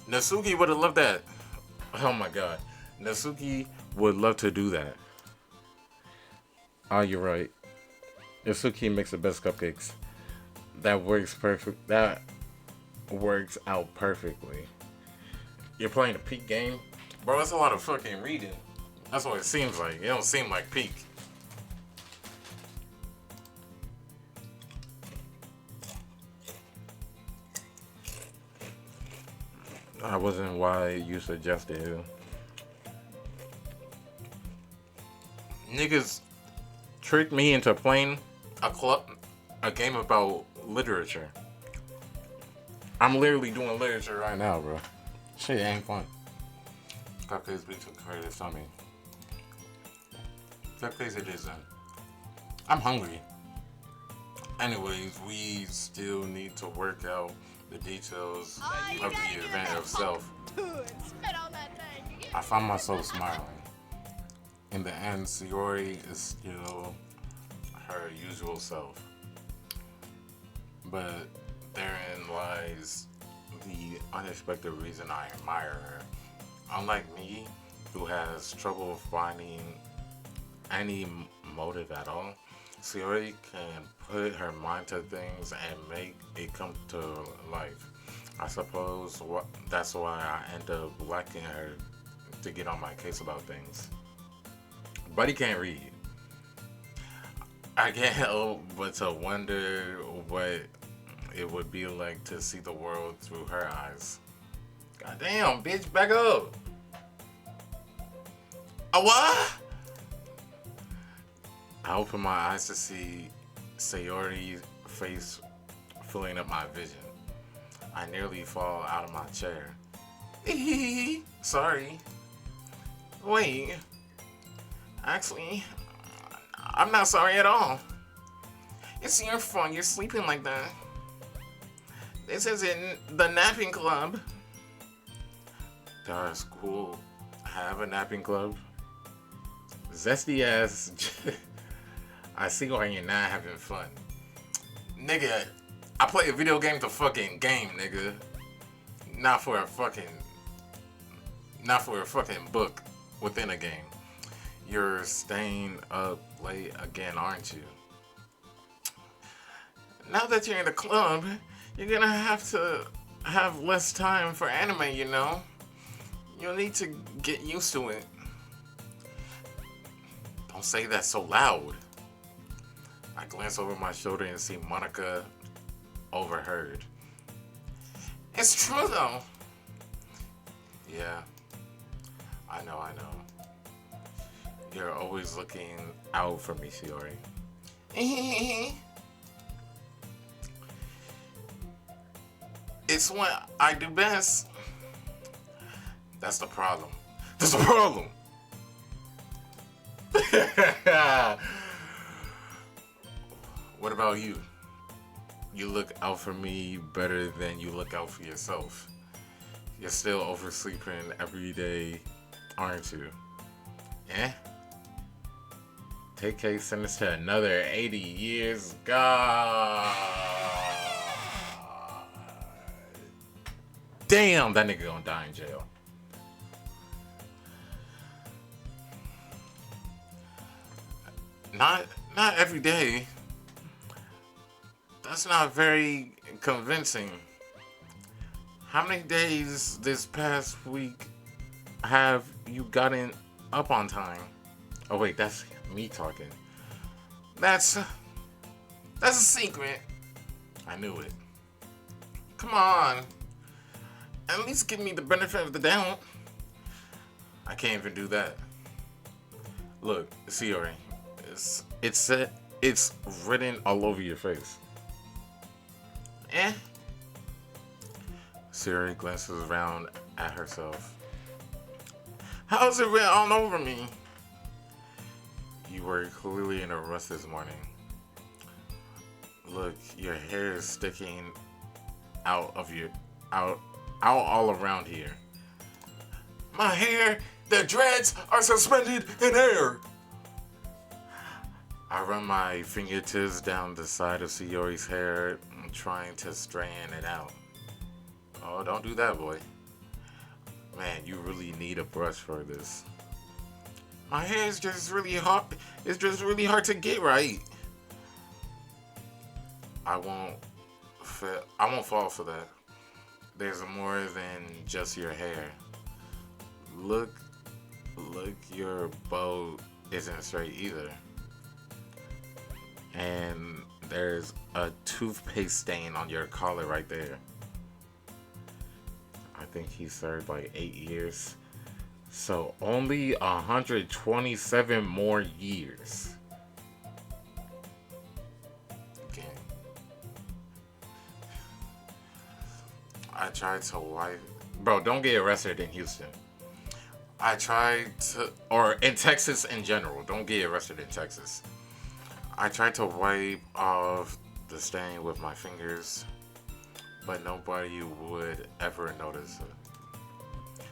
Natsuki would have loved that. Oh my god. Natsuki would love to do that. You're right. Natsuki makes the best cupcakes. That works perfect. works out perfectly. You're playing a peak game, bro. It's a lot of fucking reading. That's what it seems like. It don't seem like peak. I wasn't why you suggested. Niggas tricked me into playing a game about literature. I'm literally doing literature right now, bro. Shit ain't fun. Cupcakes be took care of this on me. Cupcakes it isn't. I'm hungry. Anyways, we still need to work out the details of the event itself. I find myself smiling. In the end, Sayori is still her usual self. But therein lies the unexpected reason I admire her. Unlike me, who has trouble finding any motive at all, Sayori can put her mind to things and make it come to life. I suppose that's why I end up liking her to get on my case about things. But he can't read. I can't help but to wonder what it would be like to see the world through her eyes. Goddamn, bitch, back up. A what? I open my eyes to see Sayori's face filling up my vision. I nearly fall out of my chair. Sorry. Wait. Actually, I'm not sorry at all. It's your fault you're sleeping like that. This isn't the napping club. Does school have a napping club? Zesty ass. I see why you're not having fun. Nigga, I play a video game to fucking game, nigga. Not for a fucking book within a game. You're staying up late again, aren't you? Now that you're in the club, you're gonna have to have less time for anime, you know? You'll need to get used to it. Don't say that so loud. I glance over my shoulder and see Monica overheard. It's true though. Yeah, I know. You're always looking out for me, Shiori. It's what I do best. That's the problem. That's the problem. What about you? You look out for me better than you look out for yourself. You're still oversleeping every day, aren't you? Eh? Take case sentenced to another 80 years. God. Damn, that nigga gonna die in jail. Not every day. That's not very convincing. How many days this past week have you gotten up on time? Oh wait, that's me talking. That's a secret. I knew it. Come on. At least give me the benefit of the doubt. I can't even do that. Look, Sayori, it's written all over your face. Eh? Sayori glances around at herself. How's it written all over me? You were clearly in a rush this morning. Look, your hair is sticking out all around here. My hair, the dreads are suspended in air. I run my fingertips down the side of Sayori's hair, trying to straighten it out. Oh, don't do that, boy. Man, you really need a brush for this. My hair is just really hard. It's just really hard to get right. I won't fall for that. there's more than just your hair. Look, your bow isn't straight either. And there's a toothpaste stain on your collar right there. I think he served like 8 years. So only 127 more years. Okay. I tried to wipe. Bro, don't get arrested in Houston. I tried to, or in Texas in general. Don't get arrested in Texas. I tried to wipe off the stain with my fingers, but nobody would ever notice it.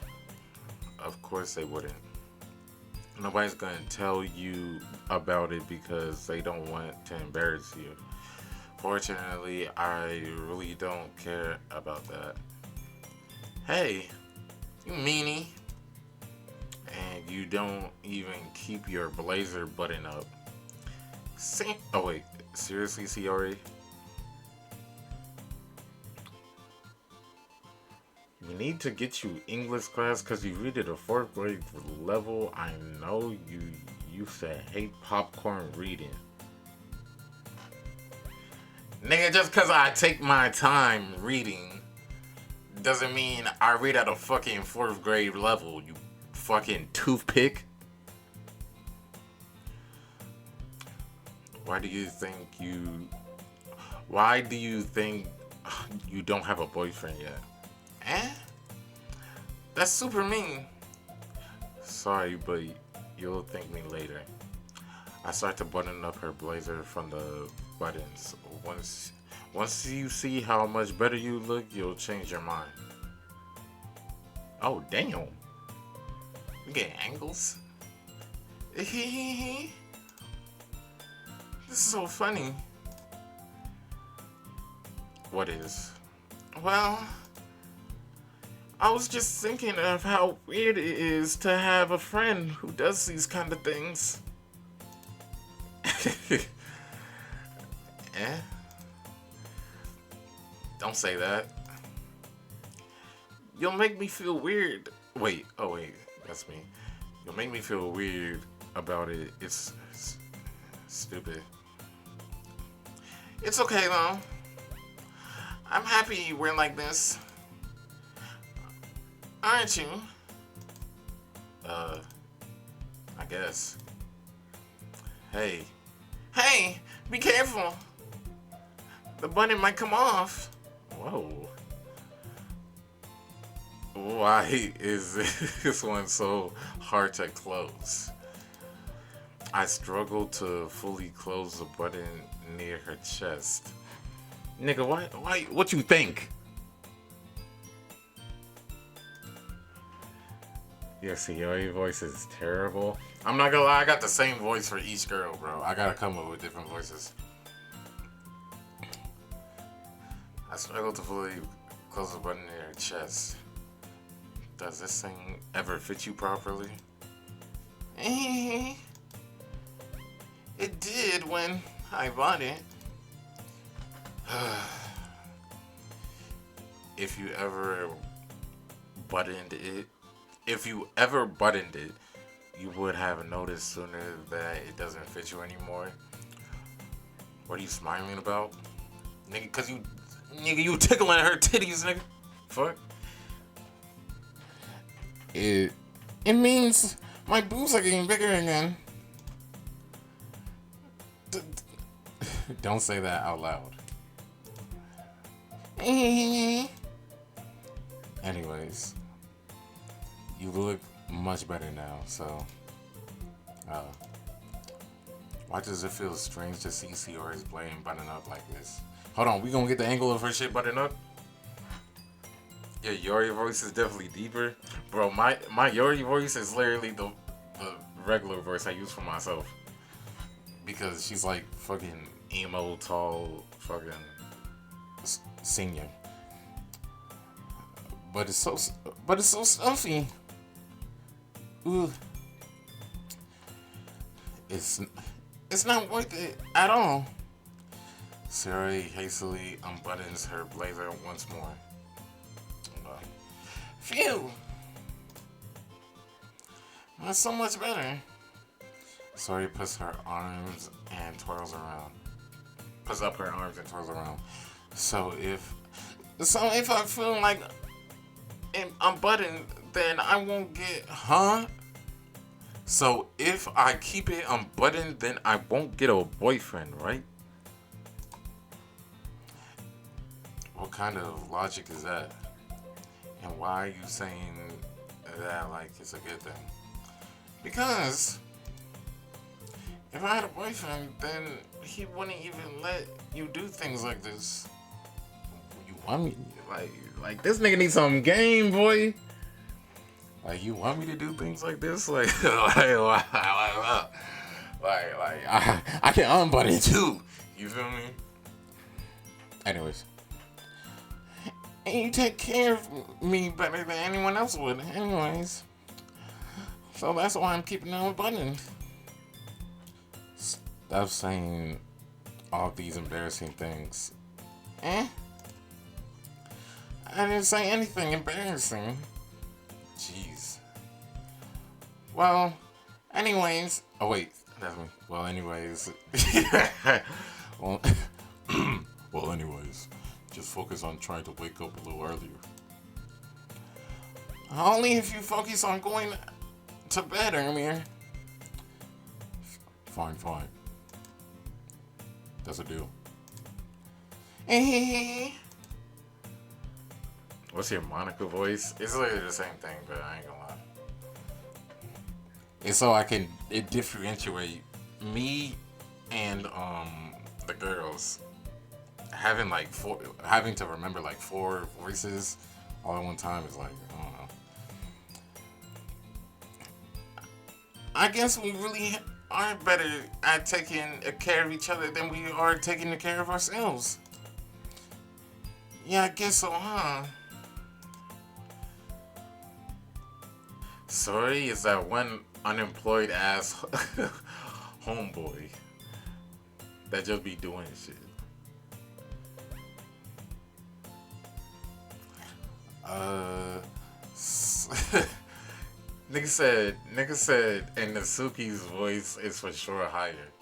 Of course they wouldn't. Nobody's gonna tell you about it because they don't want to embarrass you. Fortunately, I really don't care about that. Hey, you meanie. And you don't even keep your blazer button up. Oh wait, seriously, Ciori? You need to get you English class because you read at a 4th grade level. I know you used to hate popcorn reading. Nigga, just because I take my time reading doesn't mean I read at a fucking 4th grade level, you fucking toothpick. Why do you think you don't have a boyfriend yet? Eh? That's super mean. Sorry, but you'll thank me later. I start to button up her blazer from the buttons. Once you see how much better you look, you'll change your mind. Oh, damn. You get angles? This is so funny. What is? Well, I was just thinking of how weird it is to have a friend who does these kind of things. Eh? Don't say that. You'll make me feel weird. Wait, that's me. You'll make me feel weird about it. It's stupid. It's okay though. I'm happy we're like this. Aren't you? I guess. Hey, be careful. The button might come off. Whoa. Why is this one so hard to close? I struggle to fully close the button near her chest. Nigga, why, what you think? Yeah, see, your voice is terrible. I'm not gonna lie, I got the same voice for each girl, bro. I gotta come up with different voices. I struggle to fully close the button near her chest. Does this thing ever fit you properly? It did when I bought it. If you ever buttoned it, you would have noticed sooner that it doesn't fit you anymore. What are you smiling about? Nigga, cause you tickling her titties, nigga. Fuck. It means my boobs are getting bigger again. Don't say that out loud. Anyways, you look much better now, so why does it feel strange to see Ciori's blade button up like this? Hold on, we gonna get the angle of her shit button up? Yeah, Yori voice is definitely deeper. Bro, my Yori voice is literally the regular voice I use for myself. Because she's like fucking emo, tall, fucking senior. But it's so stuffy. Ooh. It's not worth it at all. Ciori hastily unbuttons her blazer once more. though. Phew! That's so much better. Sori puts her arms and twirls around. Puts up her arms and twirls around. So if I feel like I'm buttoned, then I won't get, huh? So if I keep it unbuttoned, then I won't get a boyfriend, right? What kind of logic is that? And why are you saying that like it's a good thing? Because if I had a boyfriend, then he wouldn't even let you do things like this. You want me like this nigga needs some game, boy. Like you want me to do things like this, like I can unbutton too. You feel me? Anyways. And you take care of me better than anyone else would, anyways. So that's why I'm keeping it unbuttoned. Stop saying all these embarrassing things. I didn't say anything embarrassing. Jeez. Well, anyways. Oh, wait. That's me. Well, anyways. well, well, anyways. Just focus on trying to wake up a little earlier. Only if you focus on going to bed earlier. Fine. That's a deal. What's your Monica voice? It's literally the same thing, but I ain't gonna lie. It's so I can differentiate me and the girls. Having to remember like 4 voices all at one time is like, I don't know. I guess we really are better at taking care of each other than we are taking care of ourselves. Yeah, I guess so, huh? Sorry, is that one unemployed ass homeboy that just be doing shit. Nigga said, and Natsuki's voice is for sure higher.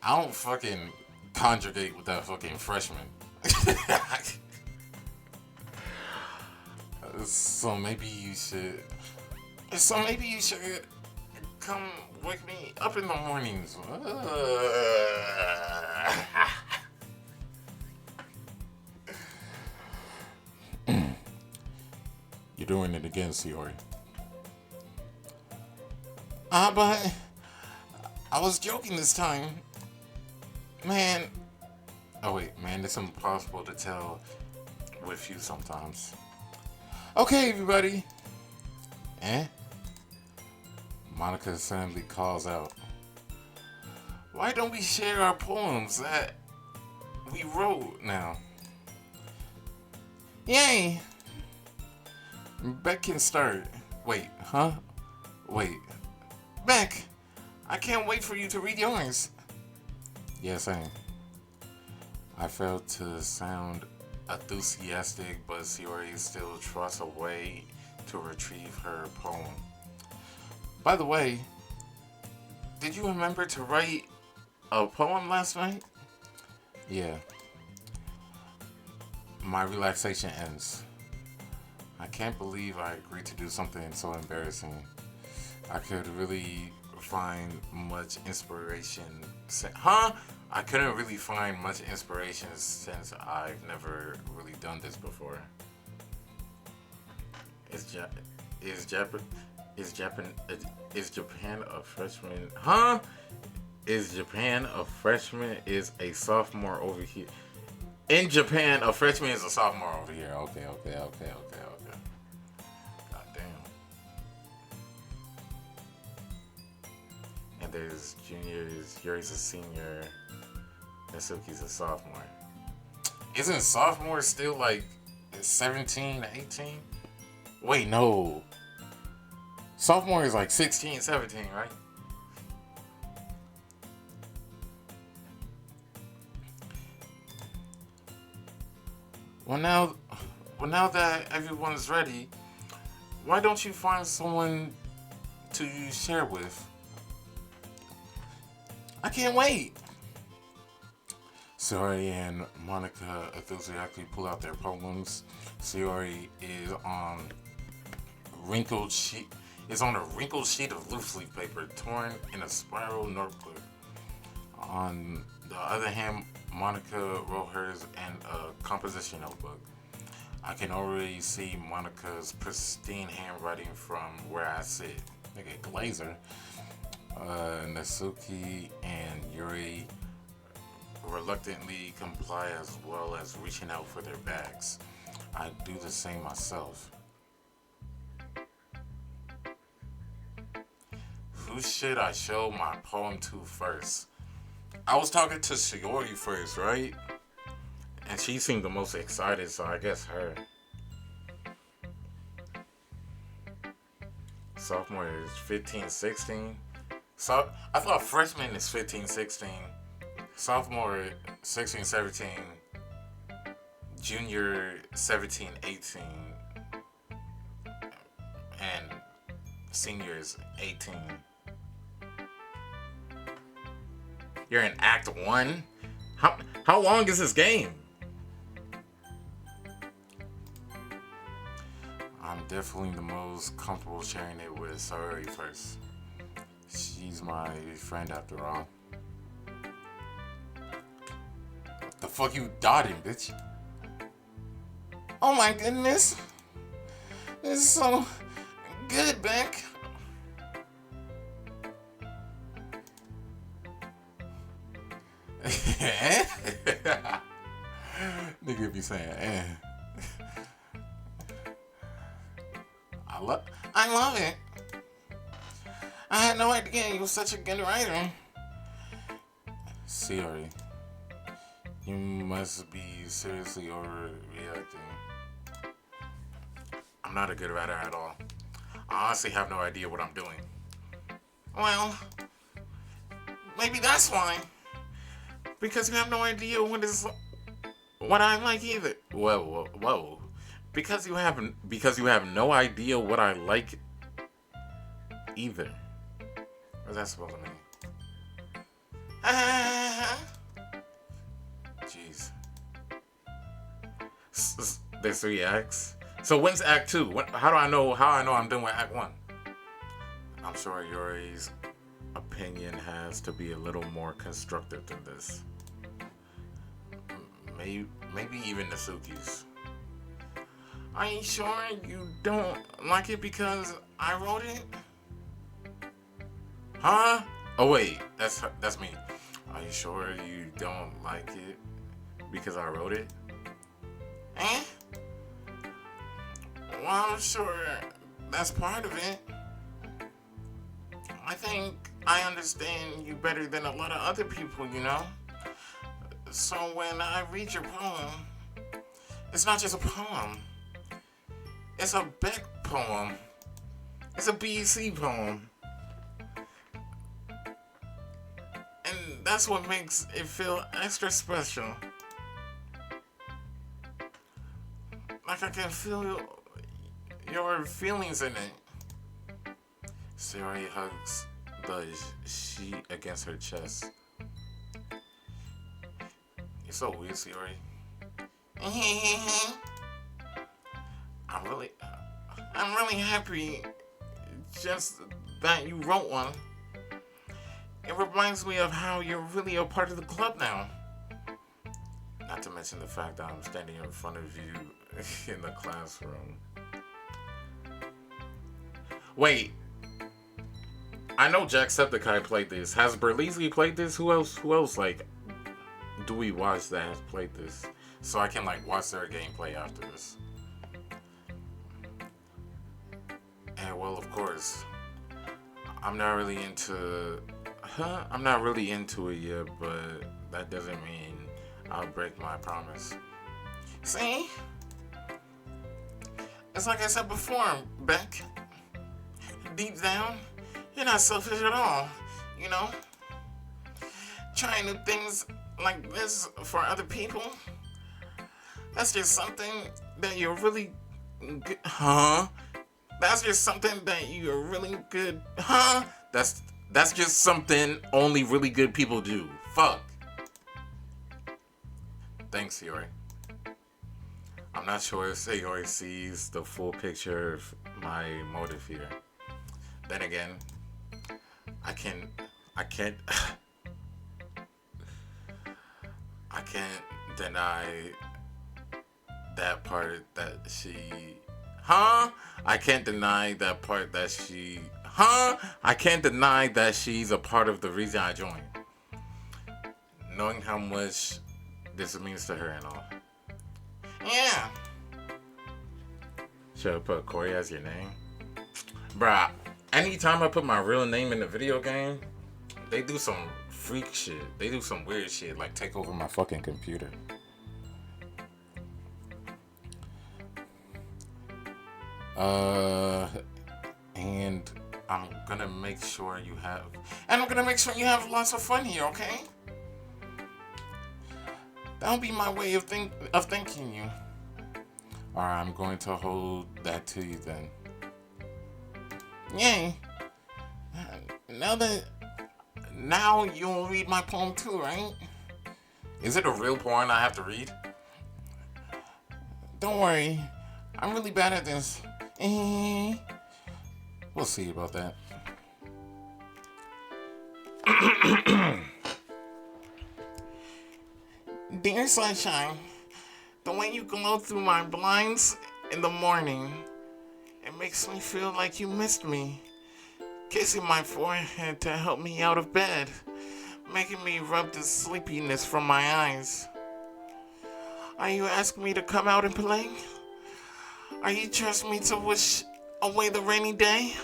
I don't fucking conjugate with that fucking freshman. So maybe you should come wake me up in the mornings. You're doing it again, Siori. But I was joking this time. Man. Oh wait, man, it's impossible to tell with you sometimes. Okay, everybody. Monica suddenly calls out. Why don't we share our poems that we wrote now? Yay! Beck can start. Wait, huh? Wait. Beck! I can't wait for you to read yours. Yeah, same. I failed to sound enthusiastic, but Siori still trusts a way to retrieve her poem. By the way, did you remember to write a poem last night? Yeah. My relaxation ends. I can't believe I agreed to do something so embarrassing. I could really find much inspiration. I couldn't really find much inspiration since I've never really done this before. Is Japan a freshman? Is Japan a freshman? Is a sophomore over here? In Japan, a freshman is a sophomore over here. Okay. God damn. And there's juniors. Yuri's a senior. Natsuki's a sophomore. Isn't sophomore still like 17 to 18? Wait, no. Sophomore is like 16, 17, right? Well, now that everyone's ready, why don't you find someone to share with? I can't wait. Sayori and Monica enthusiastically pull out their poems. Sayori is on wrinkled sheet is on a wrinkled sheet of loose leaf paper torn in a spiral notebook. On the other hand, Monica wrote hers in a composition notebook. I can already see Monica's pristine handwriting from where I sit. Nigga, Glazer. Natsuki and Yuri reluctantly comply as well as reaching out for their bags. I do the same myself. Who should I show my poem to first? I was talking to Shiori first, right? And she seemed the most excited, so I guess her. Sophomore is 15, 16. So I thought freshman is 15, 16. Sophomore 16, 17. Junior 17, 18. And senior is 18. You're in Act 1? How long is this game? I'm definitely the most comfortable sharing it with Sayori first. She's my friend after all. The fuck you dotting, bitch? Oh my goodness. This is so good, Beck. Nigga be saying, eh. I love it. I had no idea you were such a good writer. Sayori, you must be seriously overreacting. I'm not a good writer at all. I honestly have no idea what I'm doing. Well, maybe that's why. Because you have no idea what I like either. Whoa. Because you have no idea what I like either. What's that supposed to mean? Jeez. There's 3 acts. So when's Act 2? How I know I'm done with Act 1? I'm sure Yuri's opinion has to be a little more constructive than this. Maybe even Natsuki's. Are you sure you don't like it because I wrote it? Huh? Oh wait, that's me. Are you sure you don't like it because I wrote it? Eh? Well, I'm sure that's part of it. I think I understand you better than a lot of other people, you know? So when I read your poem, it's not just a poem. It's a Beck poem. It's a BC poem. And that's what makes it feel extra special. Like I can feel your feelings in it. Sayori hugs the sheet against her chest. You're so weird, Sayori. I'm really happy just that you wrote one. It reminds me of how you're really a part of the club now. Not to mention the fact that I'm standing in front of you in the classroom. Wait. I know Jacksepticeye played this. Has Berlizzi played this? Who else, like, do we watch that has played this? So I can, like, watch their gameplay after this. And, well, of course, I'm not really into it yet, but that doesn't mean I'll break my promise. See? It's like I said before, Beck. Deep down, you're not selfish at all, you know? Trying new things like this for other people, that's just something that you're really good, huh? That's just something that you're really good, huh? That's just something only really good people do. Fuck. Thanks, Yori. I'm not sure if Sayori sees the full picture of my motive here. Then again, I can, I can't, I can't deny that part that she, huh? I can't deny that part that she, huh? I can't deny that she's a part of the reason I joined. Knowing how much this means to her and all. Yeah. Should I put Corey as your name? Bruh, anytime I put my real name in the video game, they do some freak shit. They do some weird shit, like take over my fucking computer. And I'm gonna make sure you have, lots of fun here, okay? That'll be my way of thanking you. Alright, I'm going to hold that to you then. Yay. Now you'll read my poem too, right? Is it a real poem I have to read? Don't worry. I'm really bad at this. We'll see about that. Dear Sunshine, the way you glow through my blinds in the morning, it makes me feel like you missed me. Kissing my forehead to help me out of bed, making me rub the sleepiness from my eyes. Are you asking me to come out and play? Are you trusting me to wish away the rainy day?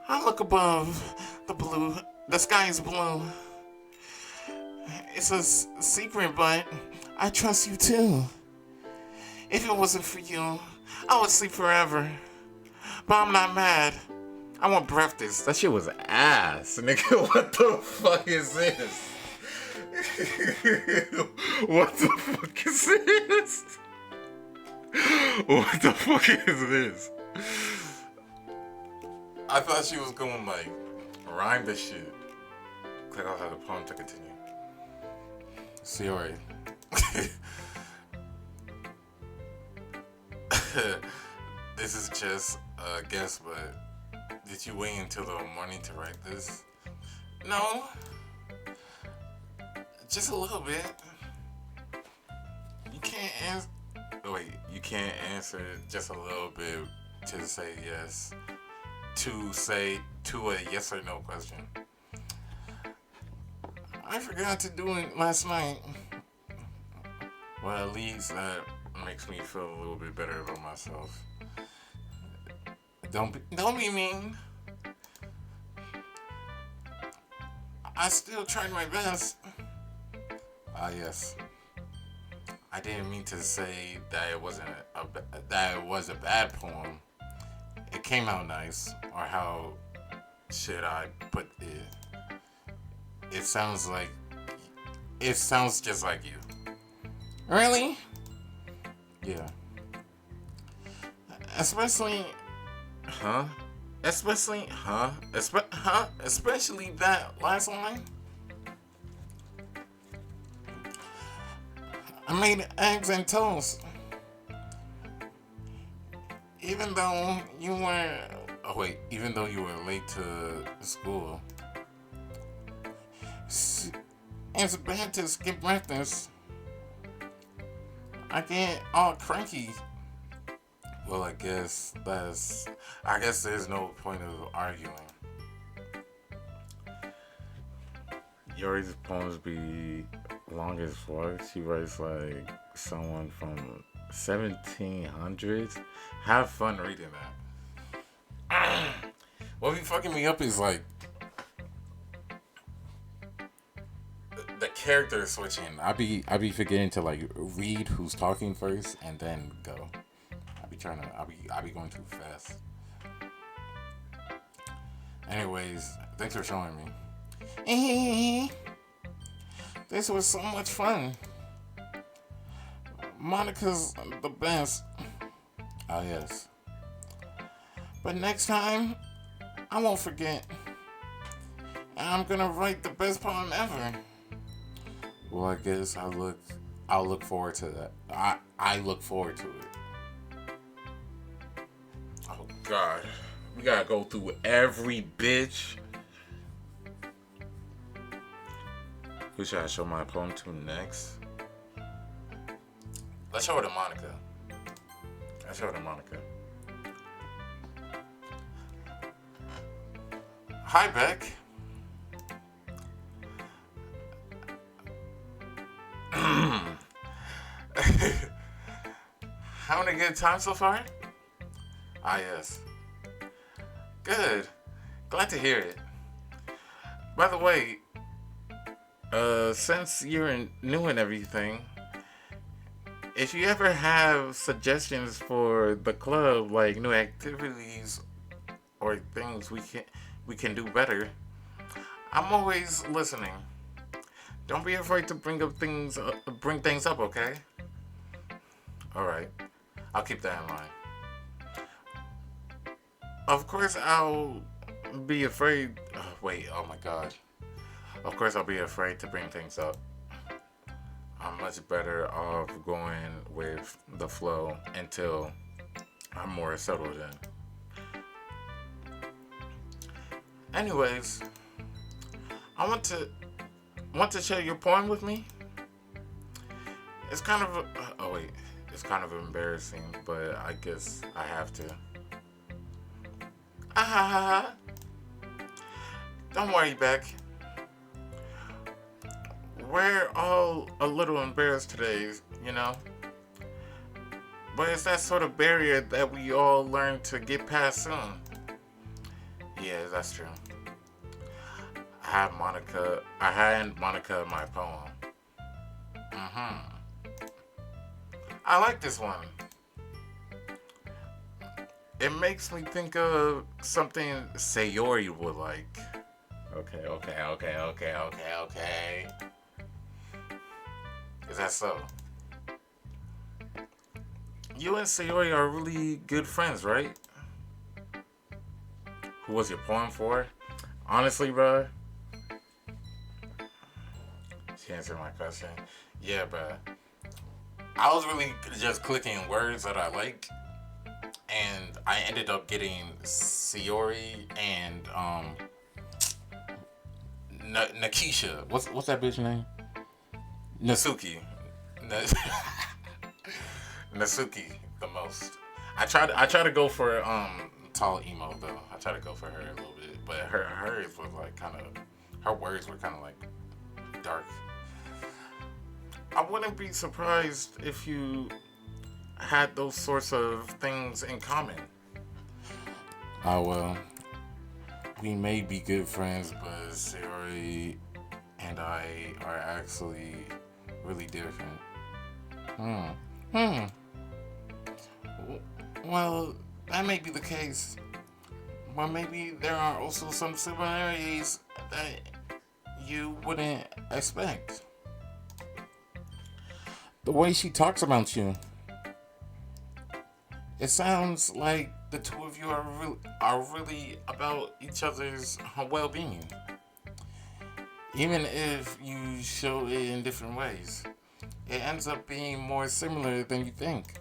I look above the sky is blue. It's a secret, but I trust you too. If it wasn't for you, I would sleep forever. But I'm not mad. I want breakfast. That shit was ass, nigga. What the fuck is this? What the fuck is this? What the fuck is this? I thought she was going like rhyme this shit. Click out how the poem to continue. Sorry. This is just a guess, but did you wait until the morning to write this? No. Just a little bit. You can't answer just a little bit to say yes. To a yes or no question. I forgot to do it last night. Well, at least that makes me feel a little bit better about myself. Don't be mean. I still tried my best. Yes. I didn't mean to say that it was a bad poem. It came out nice, or how should I put it? It sounds just like you. Really? Yeah. Especially that last line. I made eggs and toast. Even though you were late to school. It's bad to skip breakfast. I get all cranky. Well, I guess there's no point of arguing. Yori's poems be long as fuck. She writes like someone from 1700s. Have fun reading that. What be fucking me up is like the character switching. I be forgetting to like read who's talking first and then go. I be going too fast. Anyways, thanks for showing me. This was so much fun. Monica's the best. Ah, yes. But next time, I won't forget. And I'm gonna write the best poem ever. Well, I guess I'll look forward to that. I look forward to it. Oh God, we gotta go through every bitch. Who should I show my poem to next? Let's show it to Monica. Let's show it to Monica. Hi, Beck. Having a good time so far? Ah, yes. Good. Glad to hear it. By the way, since you're new and everything, if you ever have suggestions for the club, like new activities or things we can do better, I'm always listening. Don't be afraid to bring things up, okay? All right, I'll keep that in mind. Of course, I'll be afraid. Wait, oh my God. Of course, I'll be afraid to bring things up. I'm much better off going with the flow until I'm more settled in. Anyways, I want to share your poem with me. It's kind of it's kind of embarrassing, but I guess I have to. Ah, don't worry, Beck. We're all a little embarrassed today, you know? But it's that sort of barrier that we all learn to get past soon. Yeah, that's true. I had Monica in my poem. I like this one. It makes me think of something Sayori would like. Okay. Is that so? You and Sayori are really good friends, right? Who was your poem for? Honestly, bruh. She answered my question. Yeah, bruh. I was really just clicking words that I like, and I ended up getting Sayori and Nakisha. What's that bitch name? Nasuki. Nasuki the most. I try to go for tall emo though. I try to go for her a little bit, but hers was like her words were kind of like dark. I wouldn't be surprised if you had those sorts of things in common. Oh well, we may be good friends, but Sayori and I are actually really different. Well, that may be the case. But maybe there are also some similarities that you wouldn't expect. The way she talks about you, it sounds like the two of you are really about each other's well-being. Even if you show it in different ways, it ends up being more similar than you think.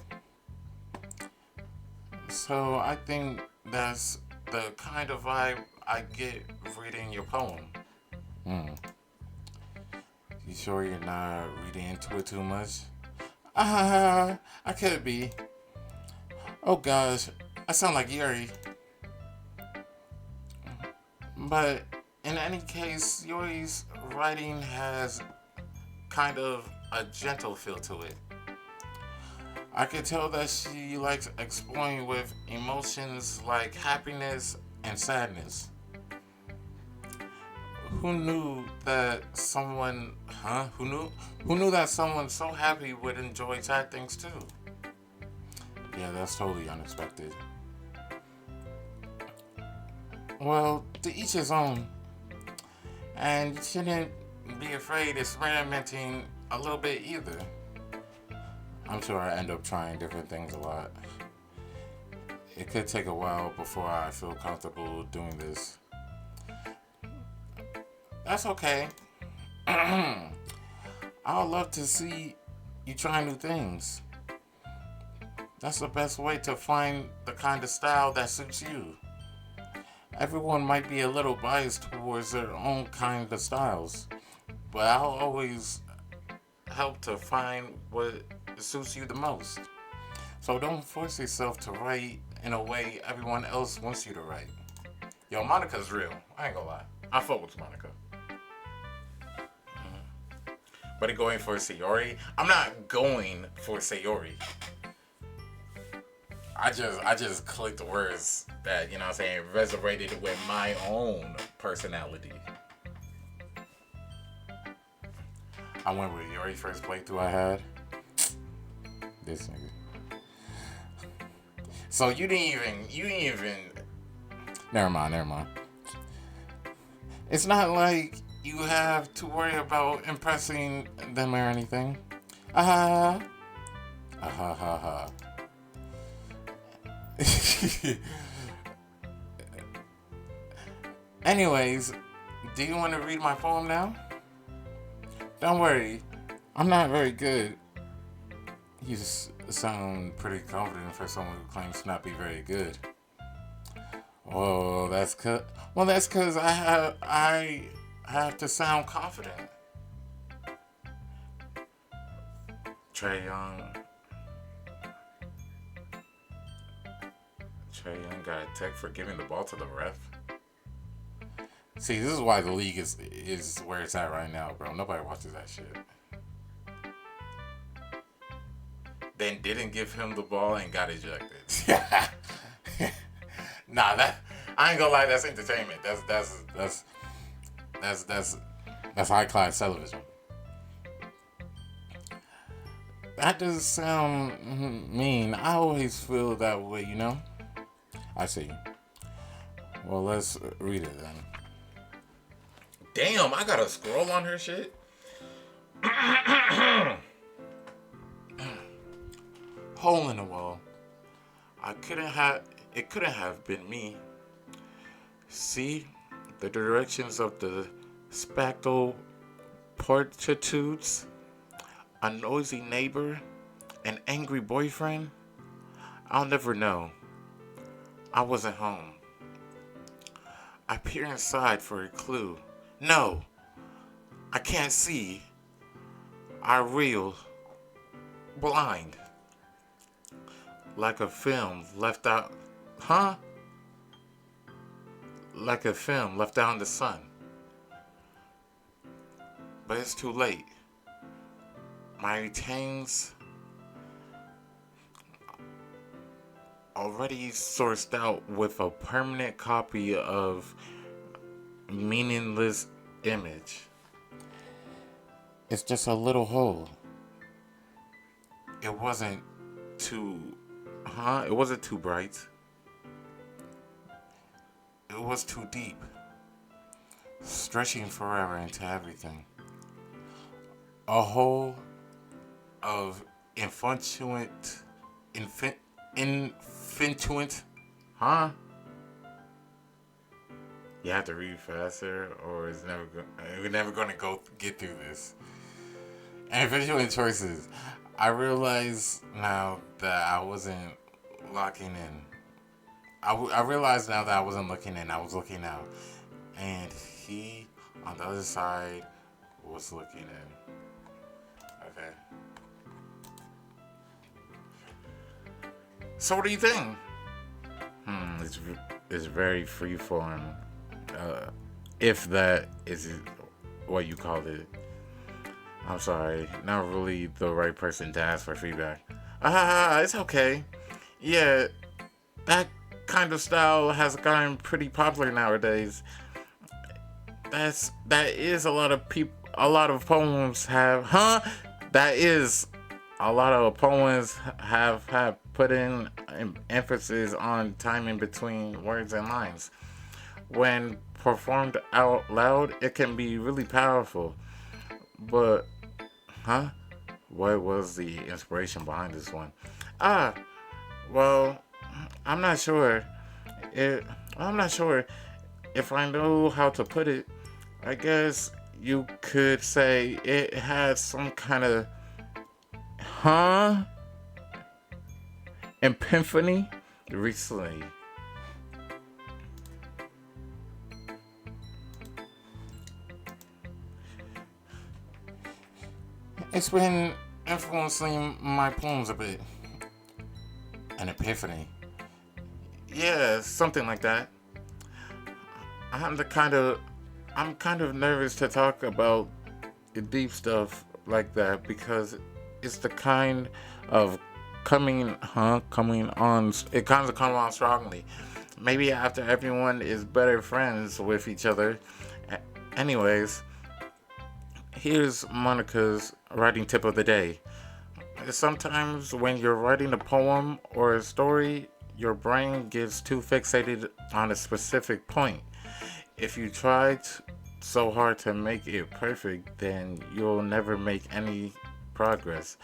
So I think that's the kind of vibe I get reading your poem. You sure you're not reading into it too much? I could be. Oh gosh, I sound like Yuri. But in any case, Yuri's writing has kind of a gentle feel to it. I could tell that she likes exploring with emotions like happiness and sadness. Who knew that someone, Who knew that someone so happy would enjoy sad things too? Yeah, that's totally unexpected. Well, to each his own. And you shouldn't be afraid of experimenting a little bit either. I'm sure I end up trying different things a lot. It could take a while before I feel comfortable doing this. That's okay. I would love to see you try new things. That's the best way to find the kind of style that suits you. Everyone might be a little biased towards their own kind of styles, but I'll always help to find what suits you the most. So don't force yourself to write in a way everyone else wants you to write. Yo, Monica's real. I ain't gonna lie. I fuck with Monica. But going for Sayori? I'm not going for Sayori. I just clicked the words that, you know what I'm saying, resonated with my own personality. I went with Yori first playthrough I had. This nigga. So you didn't even. Never mind. It's not like you have to worry about impressing them or anything. Ah ha ha. Anyways, do you want to read my poem now? Don't worry, I'm not very good. You sound pretty confident for someone who claims to not be very good. Oh, that's cause I have to sound confident. Trey Young got a tech for giving the ball to the ref. See, this is why the league is where it's at right now, bro. Nobody watches that shit. Then didn't give him the ball and got ejected. Nah, that I ain't gonna lie. That's entertainment. That's high class television. That does sound mean. I always feel that way, you know. I see. Well, let's read it then. Damn, I gotta scroll on her shit. Hole in the wall. It couldn't have been me. See the directions of the spectral portitudes, a noisy neighbor, an angry boyfriend. I'll never know. I wasn't home. I peer inside for a clue. No, I can't see. I reel, blind, like a film left out. Huh? Like a film left out in the sun. But it's too late. My retains already sourced out with a permanent copy of meaningless image. It's just a little hole. It wasn't too bright. It was too deep, stretching forever into everything. A hole of infatuant, huh? You have to read faster, or we're never gonna get through this. Infatuant choices. I realize now that I wasn't locking in. I realized now that I wasn't looking in, I was looking out. And he, on the other side, was looking in. Okay. So what do you think? It's very freeform. If that is what you called it. I'm sorry, not really the right person to ask for feedback. It's okay. Yeah, that kind of style has gotten pretty popular nowadays. That is a lot of poems have, That is a lot of poems have put in emphasis on timing between words and lines. When performed out loud, it can be really powerful. But, what was the inspiration behind this one? Ah, well, I'm not sure. It, I'm not sure if I know how to put it. I guess you could say it had some kind of huh epiphany recently. It's been influencing my poems a bit. An epiphany. Yeah, something like that. I'm the kind of I'm kind of nervous to talk about deep stuff like that because it's the kind of coming on. It kind of come on strongly. Maybe after everyone is better friends with each other. Anyways, here's Monica's writing tip of the day. Sometimes when you're writing a poem or a story, your brain gets too fixated on a specific point. If you try so hard to make it perfect, then you'll never make any progress.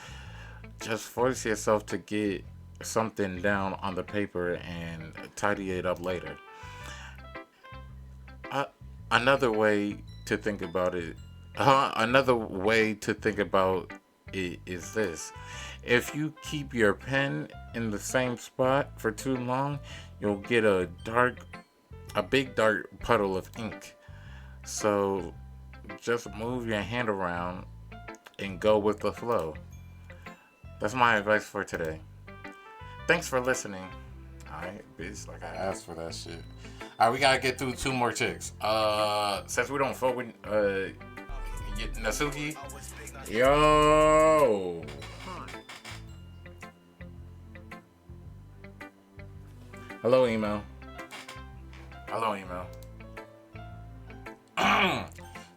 Just force yourself to get something down on the paper and tidy it up later. Uh, another way to think about it, another way to think about it is this. If you keep your pen in the same spot for too long, you'll get a big dark puddle of ink. So just move your hand around and go with the flow. That's my advice for today. Thanks for listening. Alright, bitch, like I asked for that shit. Alright, we gotta get through two more chicks. Since we don't fuck with Nasuki. Yo. Hello, email. Hello, email.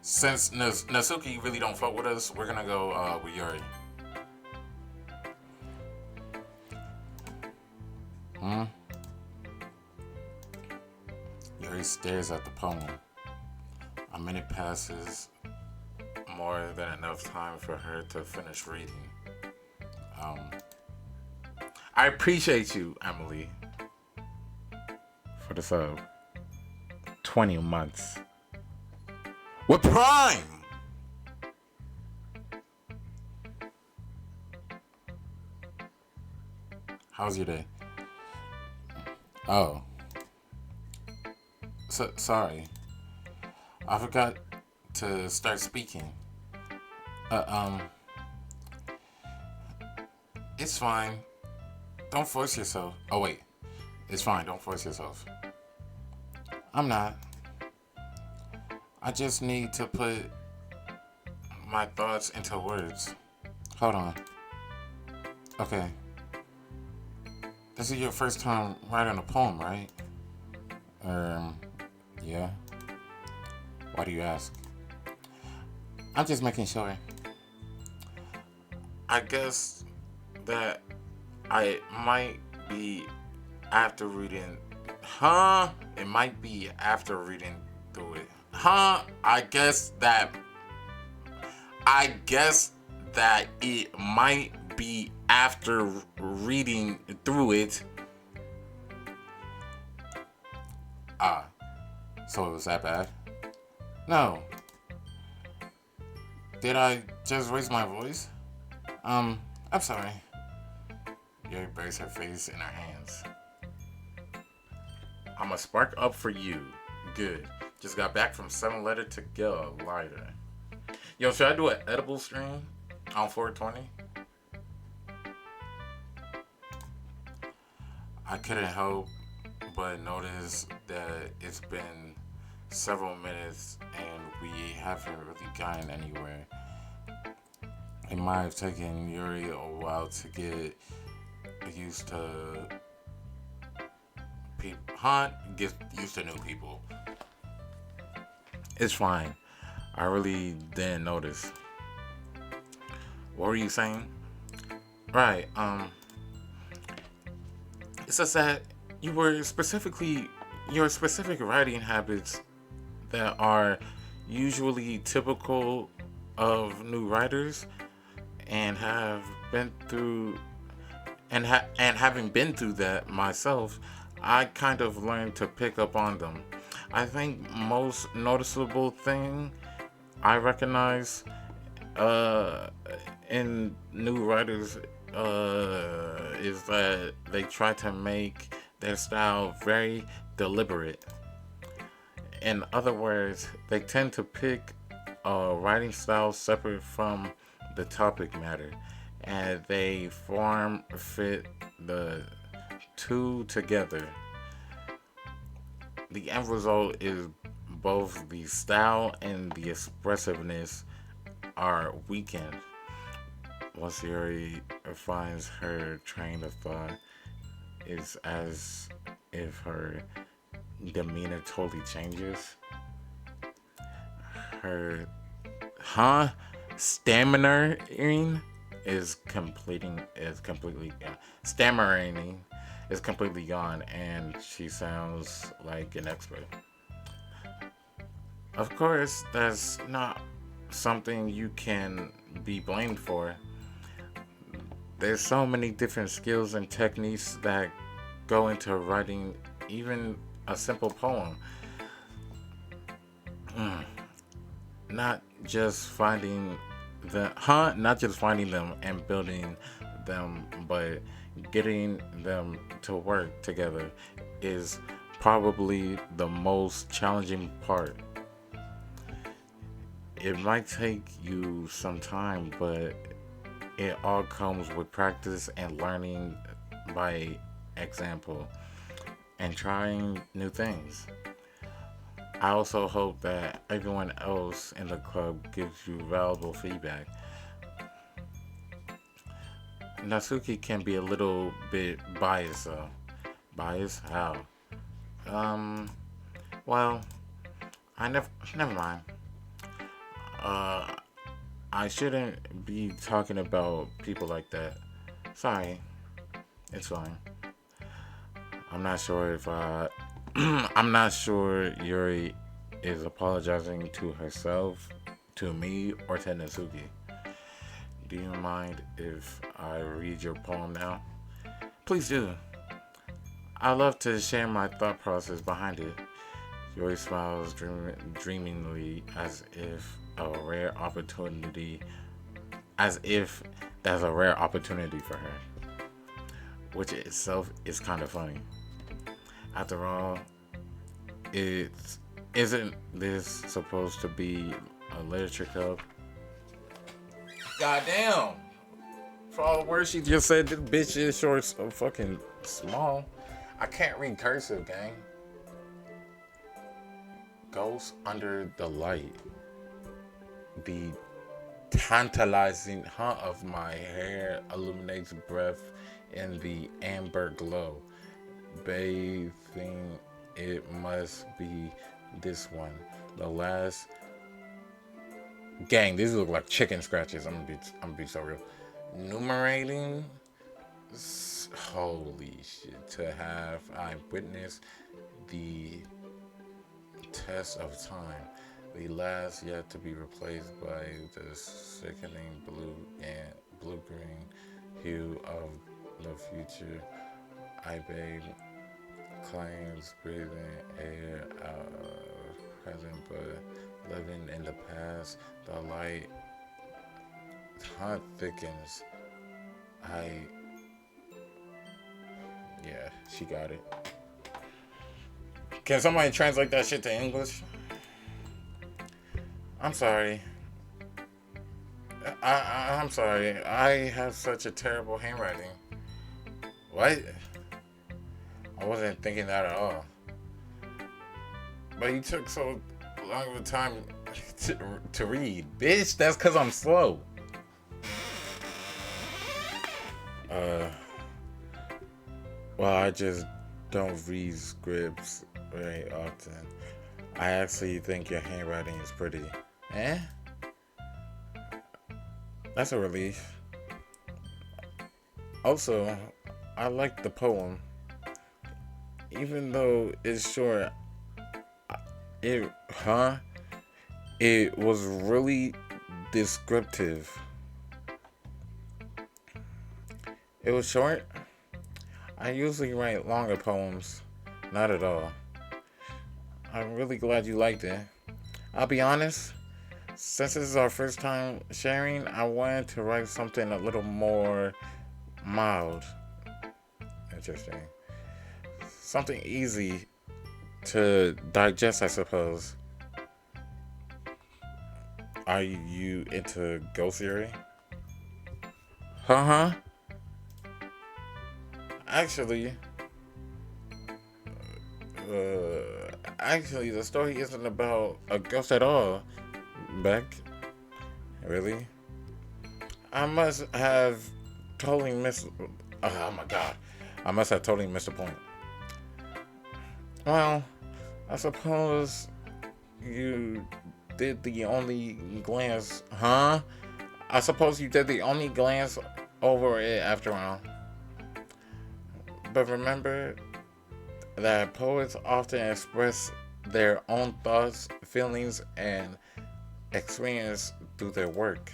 Since Nasuki really don't fuck with us, we're gonna go with Yuri. Hmm? Yuri stares at the poem. A minute passes, more than enough time for her to finish reading. Um, I appreciate you, Emily, for the sub. 20 months. With Prime! How's your day? Oh. Sorry. I forgot to start speaking. Uh, um, it's fine. Don't force yourself. Oh, wait. It's fine. Don't force yourself. I'm not. I just need to put my thoughts into words. Hold on. Okay. This is your first time writing a poem, right? Yeah. Why do you ask? I'm just making sure. I guess that I might be after reading. Huh? It might be after reading through it. Huh? I guess that it might be after reading through it. So it was that bad? No. Did I just raise my voice? I'm sorry. Yuri buries her face in her hands. I'm a spark up for you. Good. Just got back from 7-letter to get a lighter. Yo, should I do an edible stream on 420? I couldn't help but notice that it's been several minutes and we haven't really gotten anywhere. It might have taken Yuri a while to get used to people. Get used to new people. It's fine. I really didn't notice. What were you saying? Right, it's just that your specific writing habits that are usually typical of new writers, and have been through and having been through that myself, I kind of learned to pick up on them. I think most noticeable thing I recognize uh, in new writers is that they try to make their style very deliberate. In other words, they tend to pick a writing style separate from the topic matter, and they form fit the two together. The end result is both the style and the expressiveness are weakened once Yuri finds her train of thought. It's as if her demeanor totally changes. Her stammering is completely stammering is completely gone, and she sounds like an expert. Of course, that's not something you can be blamed for. There's so many different skills and techniques that go into writing even a simple poem. Mm, not just finding not just finding them and building them, but getting them to work together is probably the most challenging part. It might take you some time, but it all comes with practice and learning by example and trying new things. I also hope that everyone else in the club gives you valuable feedback. Natsuki can be a little bit biased though. Biased? How? Um, well, never mind. Uh, I shouldn't be talking about people like that. Sorry, it's fine. I'm not sure if I'm not sure Yuri is apologizing to herself, to me, or to Natsuki. Do you mind if I read your poem now? Please do. I love to share my thought process behind it. Yuri smiles dreamingly as if that's a rare opportunity for her, which itself is kind of funny. After all, it's isn't this supposed to be a literature club? Goddamn! For all the words she just said, this bitch is short so fucking small. I can't read cursive, gang. Ghost under the light. The tantalizing hunt of my hair illuminates breath in the amber glow. Bathing, it must be this one. The last gang, these look like chicken scratches. I'm gonna be so real. Numerating, holy shit! To have I witnessed the test of time, the last yet to be replaced by the sickening blue green hue of the future. I bathe claims breathing air out of present, but living in the past. The light thickens. I yeah, she got it. Can somebody translate that shit to English? I'm sorry. I'm sorry. I have such a terrible handwriting. What? I wasn't thinking that at all. But you took so long of a time to read. Bitch, that's because I'm slow. Well, I just don't read scripts very often. I actually think your handwriting is pretty. Eh? That's a relief. Also, I like the poem. Even though it's short, it, it was really descriptive. It was short. I usually write longer poems. Not at all. I'm really glad you liked it. I'll be honest, since this is our first time sharing, I wanted to write something a little more mild. Interesting. Something easy to digest, I suppose. Are you into ghost theory? Uh huh. Actually, actually, the story isn't about a ghost at all. Beck, really? I must have totally missed. Oh my god, I must have totally missed the point. Well, I suppose you did the only glance, huh? I suppose you did the only glance over it after all. But remember that poets often express their own thoughts, feelings, and experience through their work.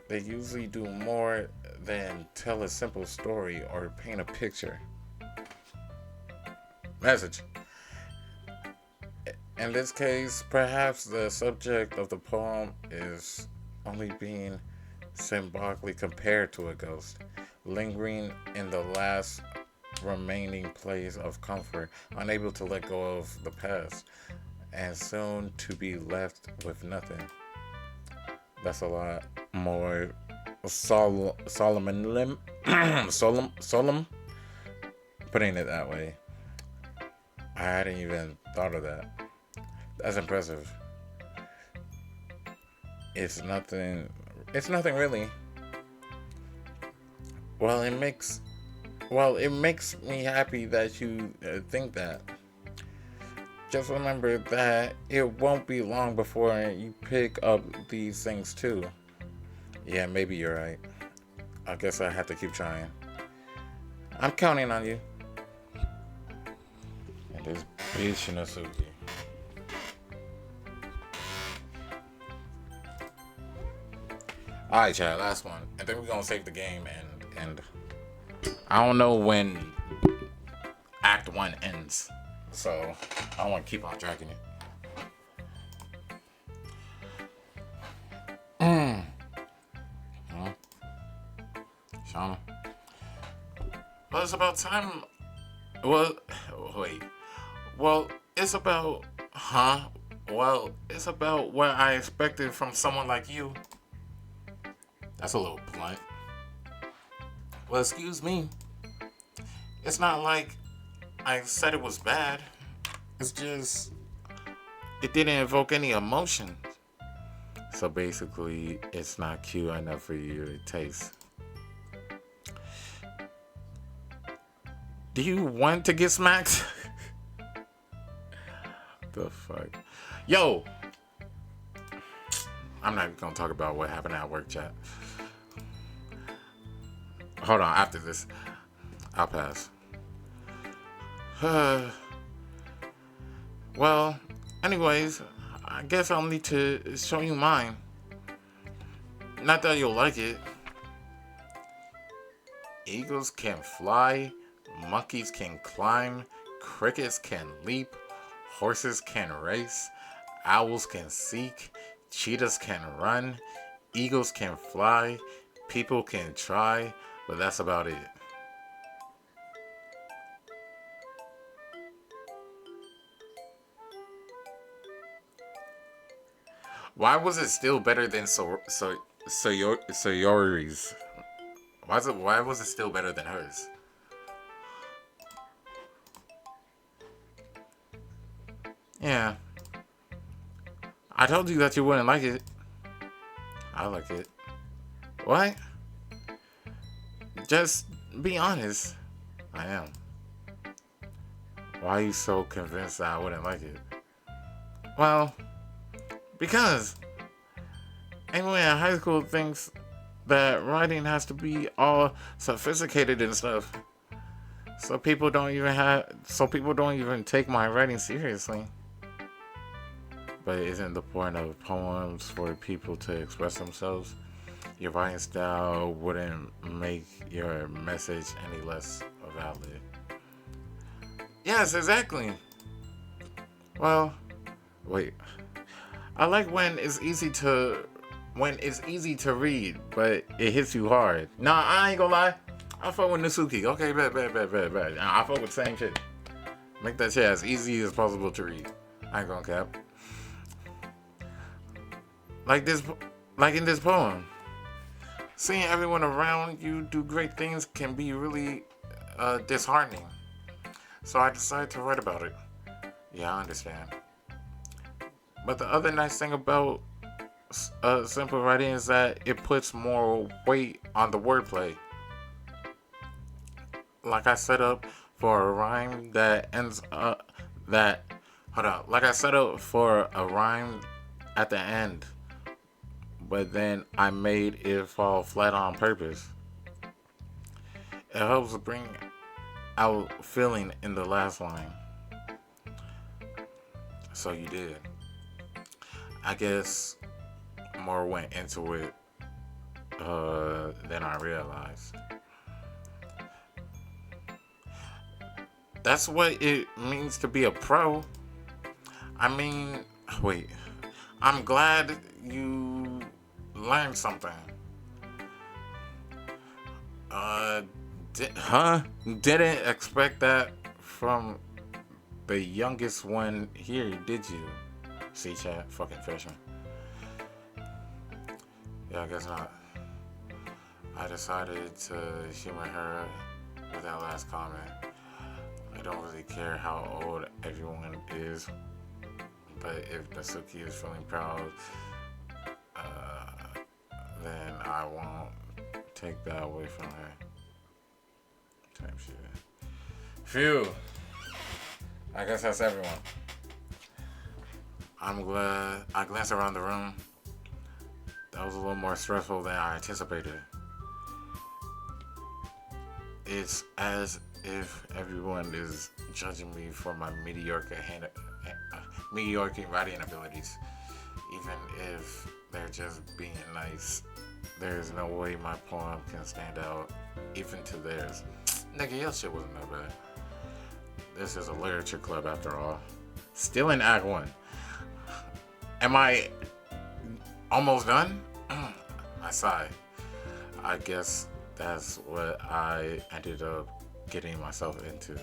They usually do more than tell a simple story or paint a picture. Message. In this case, perhaps the subject of the poem is only being symbolically compared to a ghost, lingering in the last remaining place of comfort, unable to let go of the past, and soon to be left with nothing. That's a lot more solemn, solemn, putting it that way. I hadn't even thought of that. That's impressive. It's nothing. It's nothing really. Well, it makes. Well, it makes me happy that you think that. Just remember that it won't be long before you pick up these things too. Yeah, maybe you're right. I guess I have to keep trying. I'm counting on you. And this bitch Shinosuke. Alright, Chad, last one. And then we're gonna save the game and I don't know when Act 1 ends. So I don't wanna keep on dragging it. Huh? Shauna. Well, it's about time. Well, wait. Well, it's about. Huh? Well, it's about what I expected from someone like you. That's a little blunt. Well, excuse me. It's not like I said it was bad. It's just. It didn't evoke any emotion. So basically, it's not cute enough for you to taste. Do you want to get smacked? The fuck? Yo! I'm not gonna talk about what happened at work, chat. Hold on, after this, I'll pass. Well, anyways, I guess I'll need to show you mine. Not that you'll like it. Eagles can fly, monkeys can climb, crickets can leap, horses can race, owls can seek, cheetahs can run, eagles can fly, people can try, but that's about it. Why was it still better than Sayori's? Why was it still better than hers? Yeah. I told you that you wouldn't like it. I like it. What? Just be honest. I am. Why are you so convinced that I wouldn't like it? Well, because anyone in high school thinks that writing has to be all sophisticated and stuff. So people don't even take my writing seriously. But isn't the point of poems for people to express themselves? Your writing style wouldn't make your message any less valid. Yes, exactly. Well, wait. I like when it's easy to read, but it hits you hard. Nah, I ain't gonna lie. I fuck with Nasuki. Okay, bet. I fuck with the same shit. Make that shit as easy as possible to read. I ain't gonna cap. Like this, like in this poem. Seeing everyone around you do great things can be really disheartening. So I decided to write about it. Yeah, I understand. But the other nice thing about simple writing is that it puts more weight on the wordplay. Like I set up for a rhyme that ends that hold on. Like I set up for a rhyme at the end, but then I made it fall flat on purpose. It helps bring out feeling in the last line. So you did. I guess more went into it than I realized. That's what it means to be a pro. I mean, wait. I'm glad you learned something. Uh, Didn't expect that from the youngest one here, did you? See chat, fucking freshman. Yeah, I guess not. I decided to humor her with that last comment. I don't really care how old everyone is, but if Nasuki is feeling proud, uh, then I won't take that away from her. Type shit. Phew. I guess that's everyone. I'm glad I glanced around the room. That was a little more stressful than I anticipated. It's as if everyone is judging me for my mediocre writing abilities, even if they're just being nice. There's no way my poem can stand out, even to theirs. Nigga, your shit wasn't that bad. This is a literature club after all. Still in Act 1. Am I almost done? I sigh. I guess that's what I ended up getting myself into.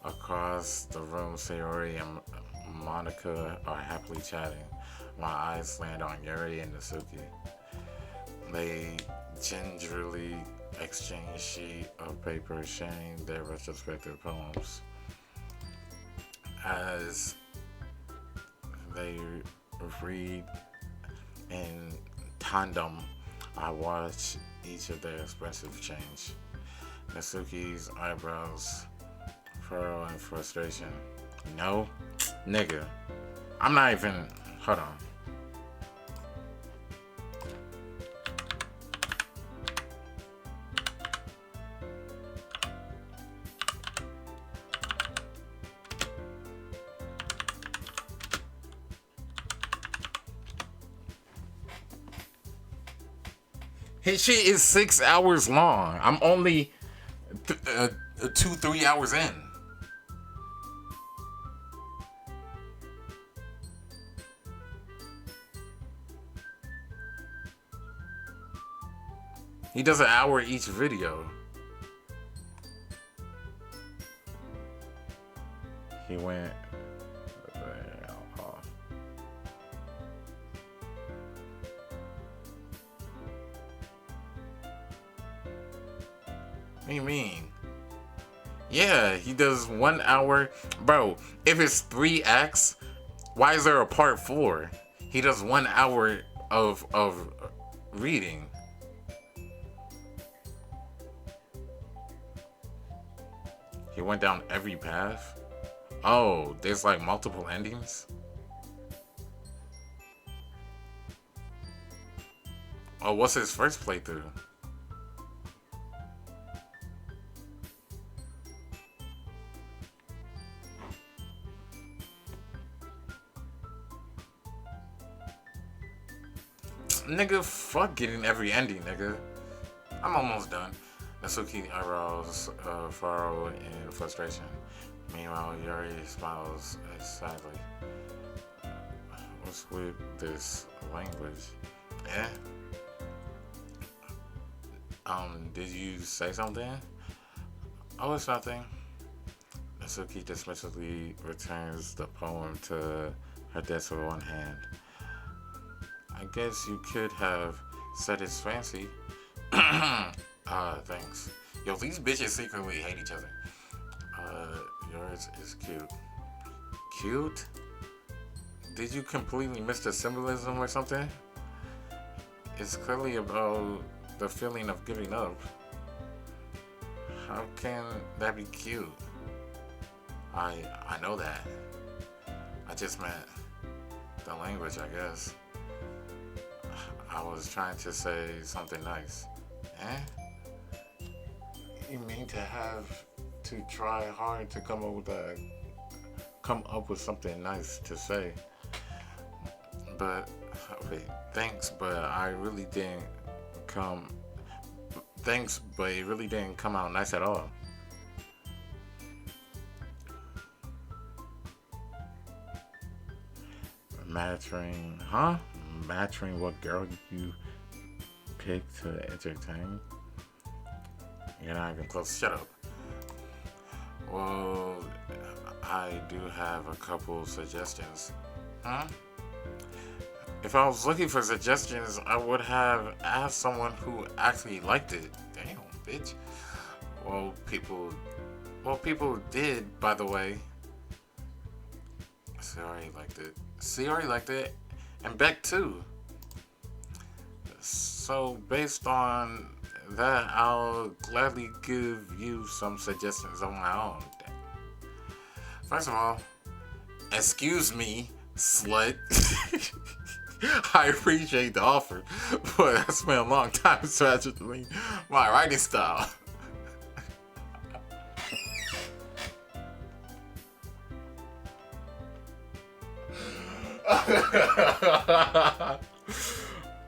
Across the room, Sayori and Monica are happily chatting. My eyes land on Yuri and Nasuki. They gingerly exchange sheet of paper sharing their retrospective poems. As they read in tandem, I watch each of their expressive change. Nasuki's eyebrows furrow in frustration. No, nigga. I'm not even. Hold on. His shit is 6 hours long. I'm only 2-3 hours in. He does an hour each video. He went. What do you mean? Yeah, he does 1 hour. Bro, if it's 3 acts, why is there a part 4? He does 1 hour of reading. He went down every path. Oh, there's like multiple endings. Oh, what's his first playthrough? Nigga, fuck getting every ending, nigga. I'm almost done. Natsuki eyebrows furrow in frustration. Meanwhile, Yuri smiles sadly. What's with this language? Eh? Did you say something? Oh, it's nothing. Natsuki dismissively returns the poem to her desk with one hand. I guess you could have said it's fancy. Thanks. Yo, these bitches secretly hate each other. Yours is cute. Cute? Did you completely miss the symbolism or something? It's clearly about the feeling of giving up. How can that be cute? I know that. I just meant the language, I guess. I was trying to say something nice. Eh? You mean to have to try hard to come up with something nice to say? But wait, thanks, but it really didn't come out nice at all. Mattering what girl you pick to entertain? You're not even close. Shut up. Well, I do have a couple suggestions. Huh? If I was looking for suggestions, I would have asked someone who actually liked it. Damn, bitch. Well, people did, by the way. C already liked it. And Beck too. So based on that, I'll gladly give you some suggestions on my own. First of all, excuse me, slut. I appreciate the offer, but I spent a long time strategically my writing style.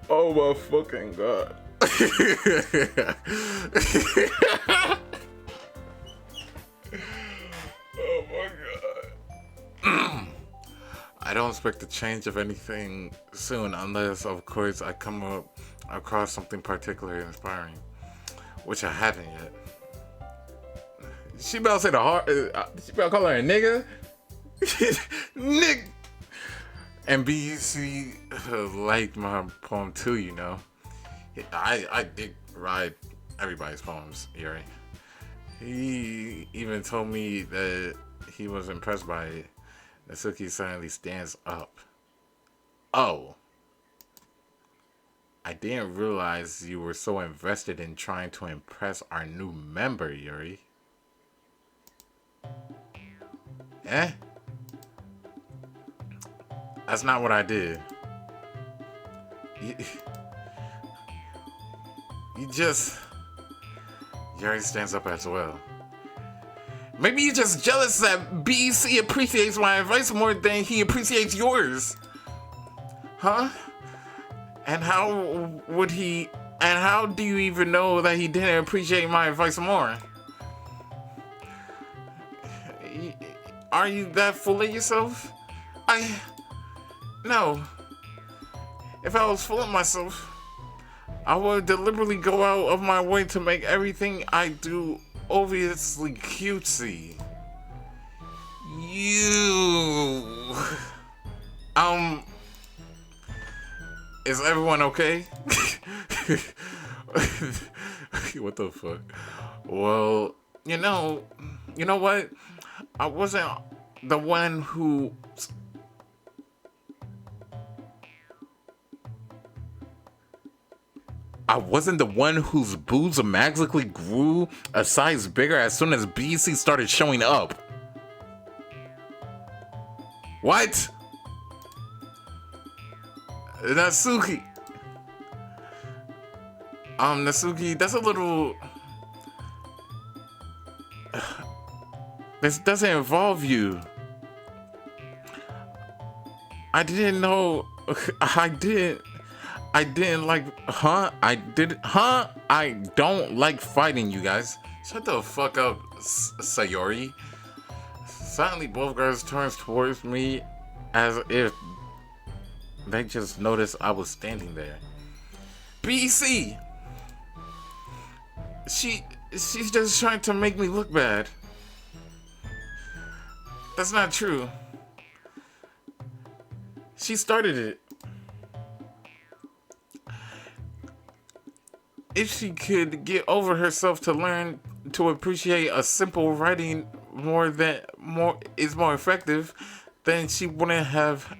Oh my fucking god. Oh my god. I don't expect the change of anything soon unless, of course, I come across something particularly inspiring, which I haven't yet. She about to say the hard. She about to call her a nigga. Nigga. And BC liked my poem too, you know. I did write everybody's poems, Yuri. He even told me that he was impressed by it. Natsuki suddenly stands up. Oh. I didn't realize you were so invested in trying to impress our new member, Yuri. Eh? That's not what I did. You just... Yuri stands up as well. Maybe you're just jealous that BEC appreciates my advice more than he appreciates yours. Huh? And how do you even know that he didn't appreciate my advice more? Are you that full of yourself? No. If I was full of myself, I would deliberately go out of my way to make everything I do obviously cutesy. You... Is everyone okay? What the fuck? Well, you know what? I wasn't the one who... I wasn't the one whose boobs magically grew a size bigger as soon as BC started showing up. What? Natsuki. Natsuki, that's a little... This doesn't involve you. I didn't know... I didn't like, huh? I did, huh? I don't like fighting, you guys. Shut the fuck up, Sayori. Suddenly, both girls turned towards me as if they just noticed I was standing there. BC! She's just trying to make me look bad. That's not true. She started it. If she could get over herself to learn to appreciate a simple writing more is more effective, then she wouldn't have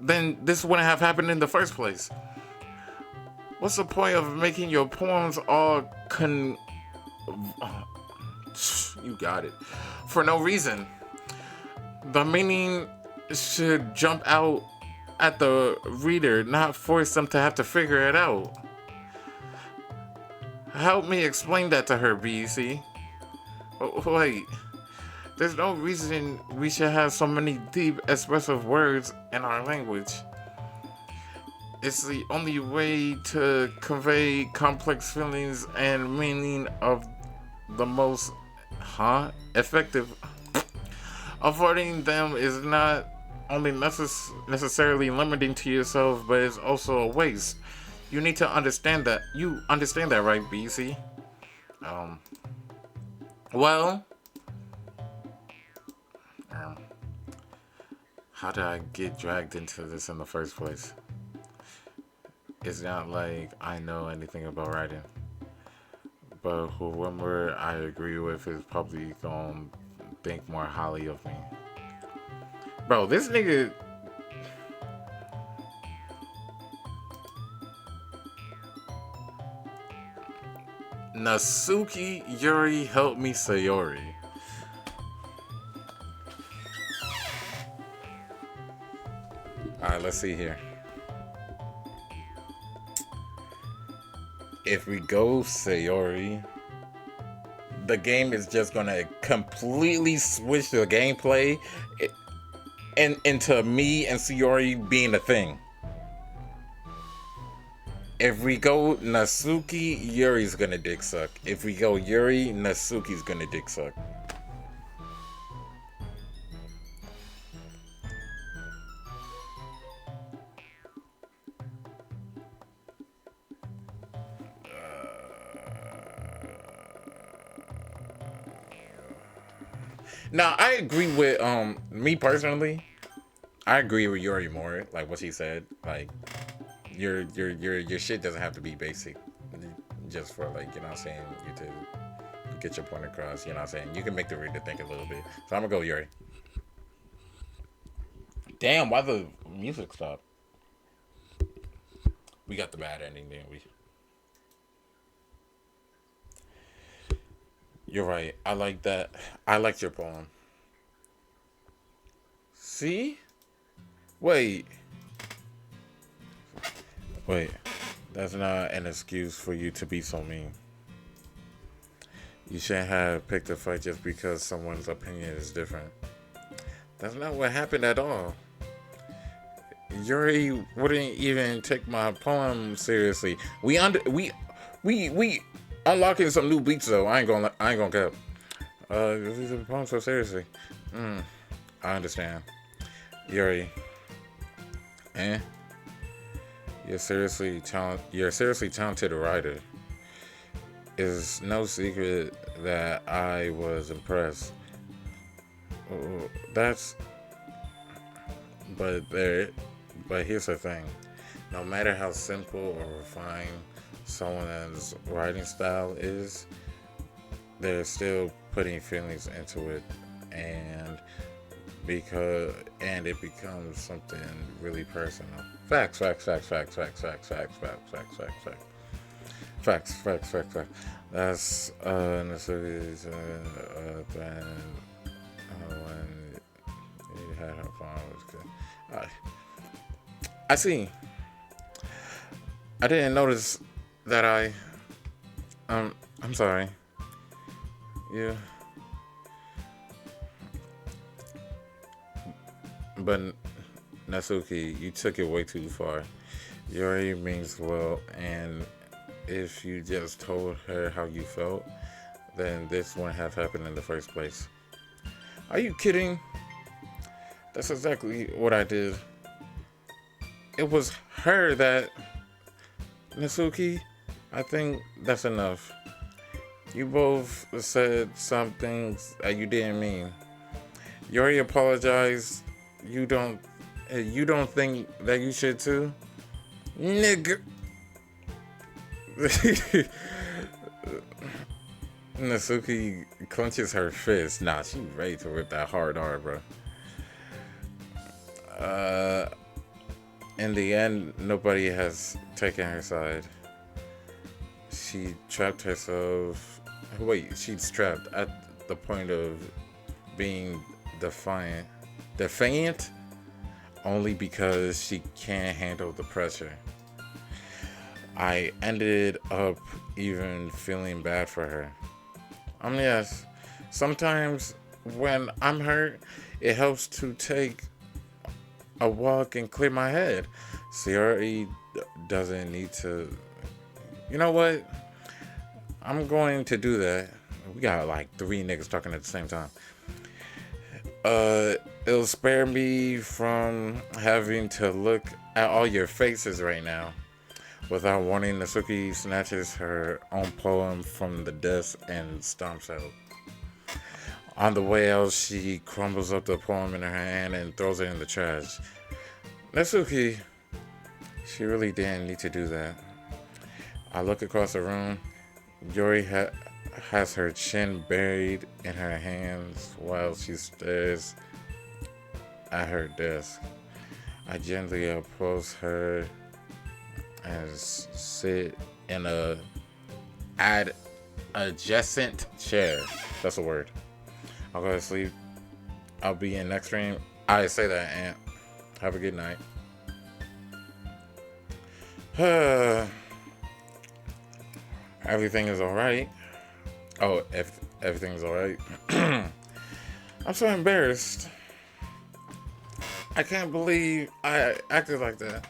then this wouldn't have happened in the first place. What's the point of making your poems all you got it, for no reason? The meaning should jump out at the reader, not force them to have to figure it out. Help me explain that to her, BEC. Wait, there's no reason we should have so many deep, expressive words in our language. It's the only way to convey complex feelings and meaning of the most, effective. Avoiding them is not only necessarily limiting to yourself, but it's also a waste. You need to understand that. You understand that, right, BC? Well, how did I get dragged into this in the first place? It's not like I know anything about writing, but whoever I agree with is probably gonna think more highly of me. Bro, this nigga. Nasuki Yuri help me Sayori. Alright, let's see here. If we go Sayori, the game is just gonna completely switch the gameplay into me and Sayori being a thing. If we go Nasuki, Yuri's gonna dick suck. If we go Yuri, Nasuki's gonna dick suck. Now I agree with me personally. I agree with Yuri more, like what she said. Like your shit doesn't have to be basic, just for like, you know what I'm saying, you to get your point across. You know what I'm saying, you can make the reader think a little bit. So I'm gonna go Yuri. Damn, why the music stopped? We got the bad ending, didn't we? You're right. I like that. I liked your poem. See? Wait. Wait. That's not an excuse for you to be so mean. You shouldn't have picked a fight just because someone's opinion is different. That's not what happened at all. Yuri wouldn't even take my poem seriously. We unlocking some new beats though. I ain't gonna cap. This is a poem so seriously. I understand. Yuri. You're seriously talented writer. It's no secret that I was impressed. But here's the thing. No matter how simple or refined someone's writing style is, they're still putting feelings into it, and it becomes something really personal. Facts. That's necessarily when you had her phone was good. I see. I didn't notice that I'm sorry. Yeah. But Nasuki, you took it way too far. Yuri means well, and if you just told her how you felt, then this wouldn't have happened in the first place. Are you kidding? That's exactly what I did. It was her that. Nasuki, I think that's enough. You both said some things that you didn't mean. You already apologized. You don't. You don't think that you should too, nigga. Nasuki clenches her fist. Nah, she ready to rip that hard R, bro. Uh, in the end, nobody has taken her side. She trapped herself. Wait, she's trapped at the point of being defiant. Defiant? Only because she can't handle the pressure. I ended up even feeling bad for her. Yes, sometimes when I'm hurt, it helps to take a walk and clear my head. CRE doesn't need to. You know what? I'm going to do that. We got like 3 niggas talking at the same time. It'll spare me from having to look at all your faces right now. Without warning, Nasuki snatches her own poem from the desk and stomps out. On the way out, she crumbles up the poem in her hand and throws it in the trash. Nasuki, she really didn't need to do that. I look across the room. Yuri has her chin buried in her hands while she stares at her desk. I gently approach her and sit in a adjacent chair. That's a word. I'll go to sleep. I'll be in next stream. I say that, Aunt. Have a good night. Everything is alright. Oh, if everything's alright. I'm so embarrassed. I can't believe I acted like that.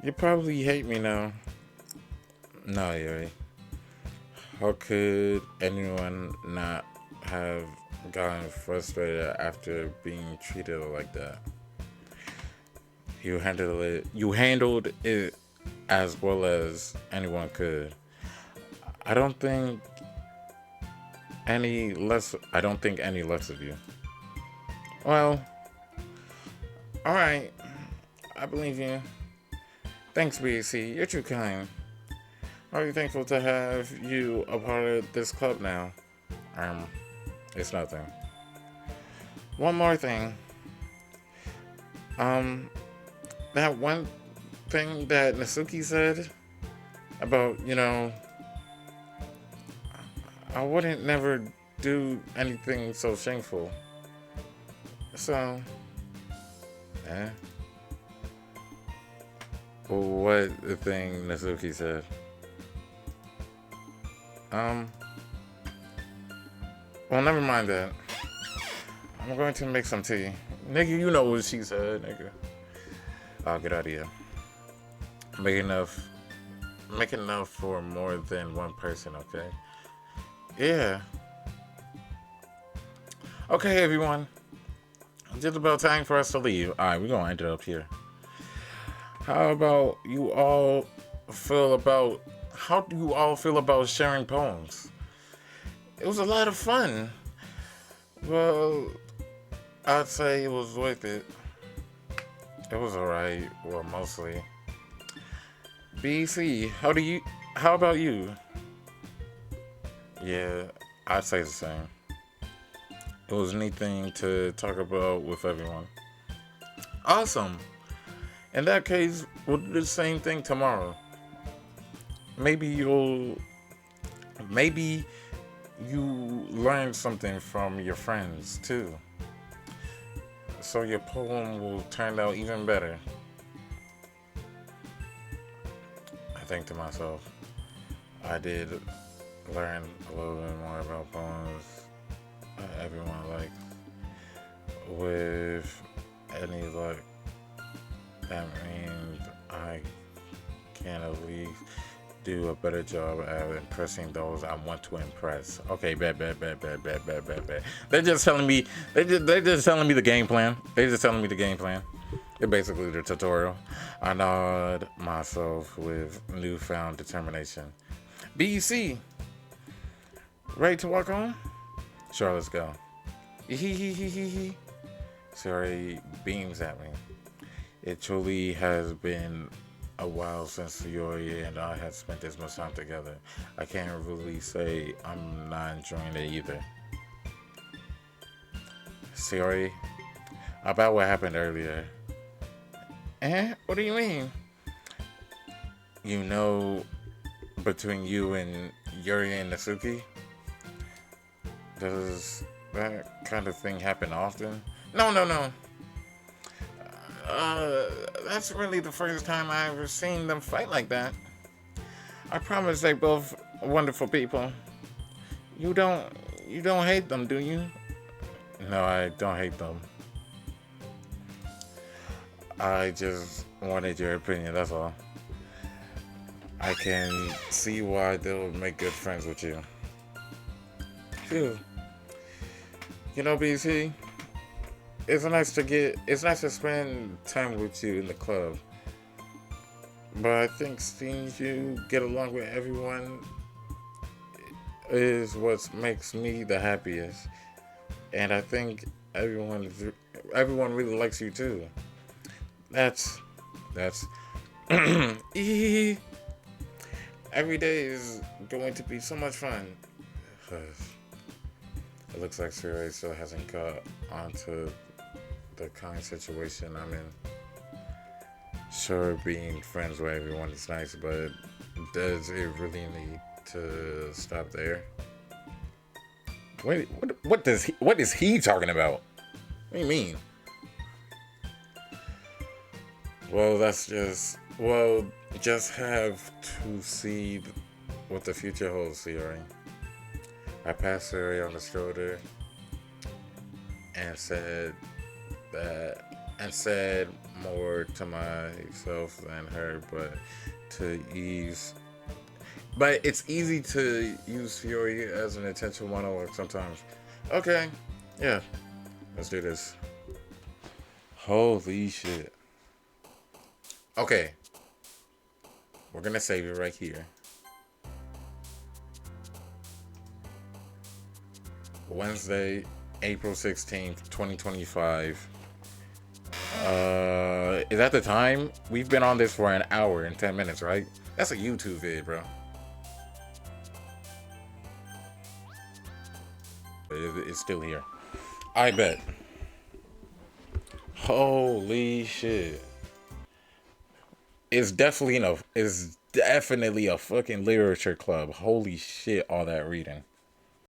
You probably hate me now. No, Yuri. How could anyone not have gotten frustrated after being treated like that? You handled it as well as anyone could. I don't think any less of you. Well, alright. I believe you. Thanks, BC. You're too kind. I'm really thankful to have you a part of this club now. It's nothing. One more thing. That one thing that Nasuki said about, I wouldn't never do anything so shameful. So, what the thing Nasuki said? Well, never mind that. I'm going to make some tea. Nigga, you know what she said, nigga. I'll get out of here. Make enough for more than one person, okay? Yeah. Okay, everyone. Just about time for us to leave. Alright, we're gonna end it up here. How do you all feel about sharing poems? It was a lot of fun. Well, I'd say it was worth it. It was alright. Well, mostly. BC, how about you? Yeah, I'd say the same. It was a neat thing to talk about with everyone. Awesome. In that case, we'll do the same thing tomorrow. Maybe you learn something from your friends too. So your poem will turn out even better. I think to myself, I did learn a little bit more about poems everyone likes. With any luck, that means I can at least do a better job at impressing those I want to impress. Okay, bet. They're just telling me. They're just telling me the game plan. They're just telling me the game plan. It's basically the tutorial. I nod myself with newfound determination. BC, ready to walk on? Sure, let's go. Siri beams at me. It truly has been a while since Yuri and I had spent this much time together. I can't really say I'm not enjoying it either. Siri, about what happened earlier. What do you mean? You know, between you and Yuri and Natsuki? Does that kind of thing happen often? No. That's really the first time I ever seen them fight like that. I promise they both wonderful people. You don't hate them, do you? No, I don't hate them. I just wanted your opinion, that's all. I can see why they'll make good friends with you. Phew. You know, BC, it's nice to spend time with you in the club. But I think seeing you get along with everyone is what makes me the happiest. And I think everyone really likes you too. That's every day is going to be so much fun. It looks like Siri still hasn't caught onto the kind situation I'm in. Sure, being friends with everyone is nice, but does it really need to stop there? Wait, what is he talking about? What do you mean? Well, just have to see what the future holds, Siri. I passed Siri on the shoulder and said more to myself than her, but it's easy to use Fury as an intentional monologue sometimes. Okay, yeah, let's do this. Holy shit. Okay, we're gonna save it right here. Wednesday, April 16th, 2025. Is that the time? We've been on this for an hour and 10 minutes, right? That's a YouTube vid, bro. It's still here. I bet. Holy shit. It's definitely a fucking literature club. Holy shit, all that reading.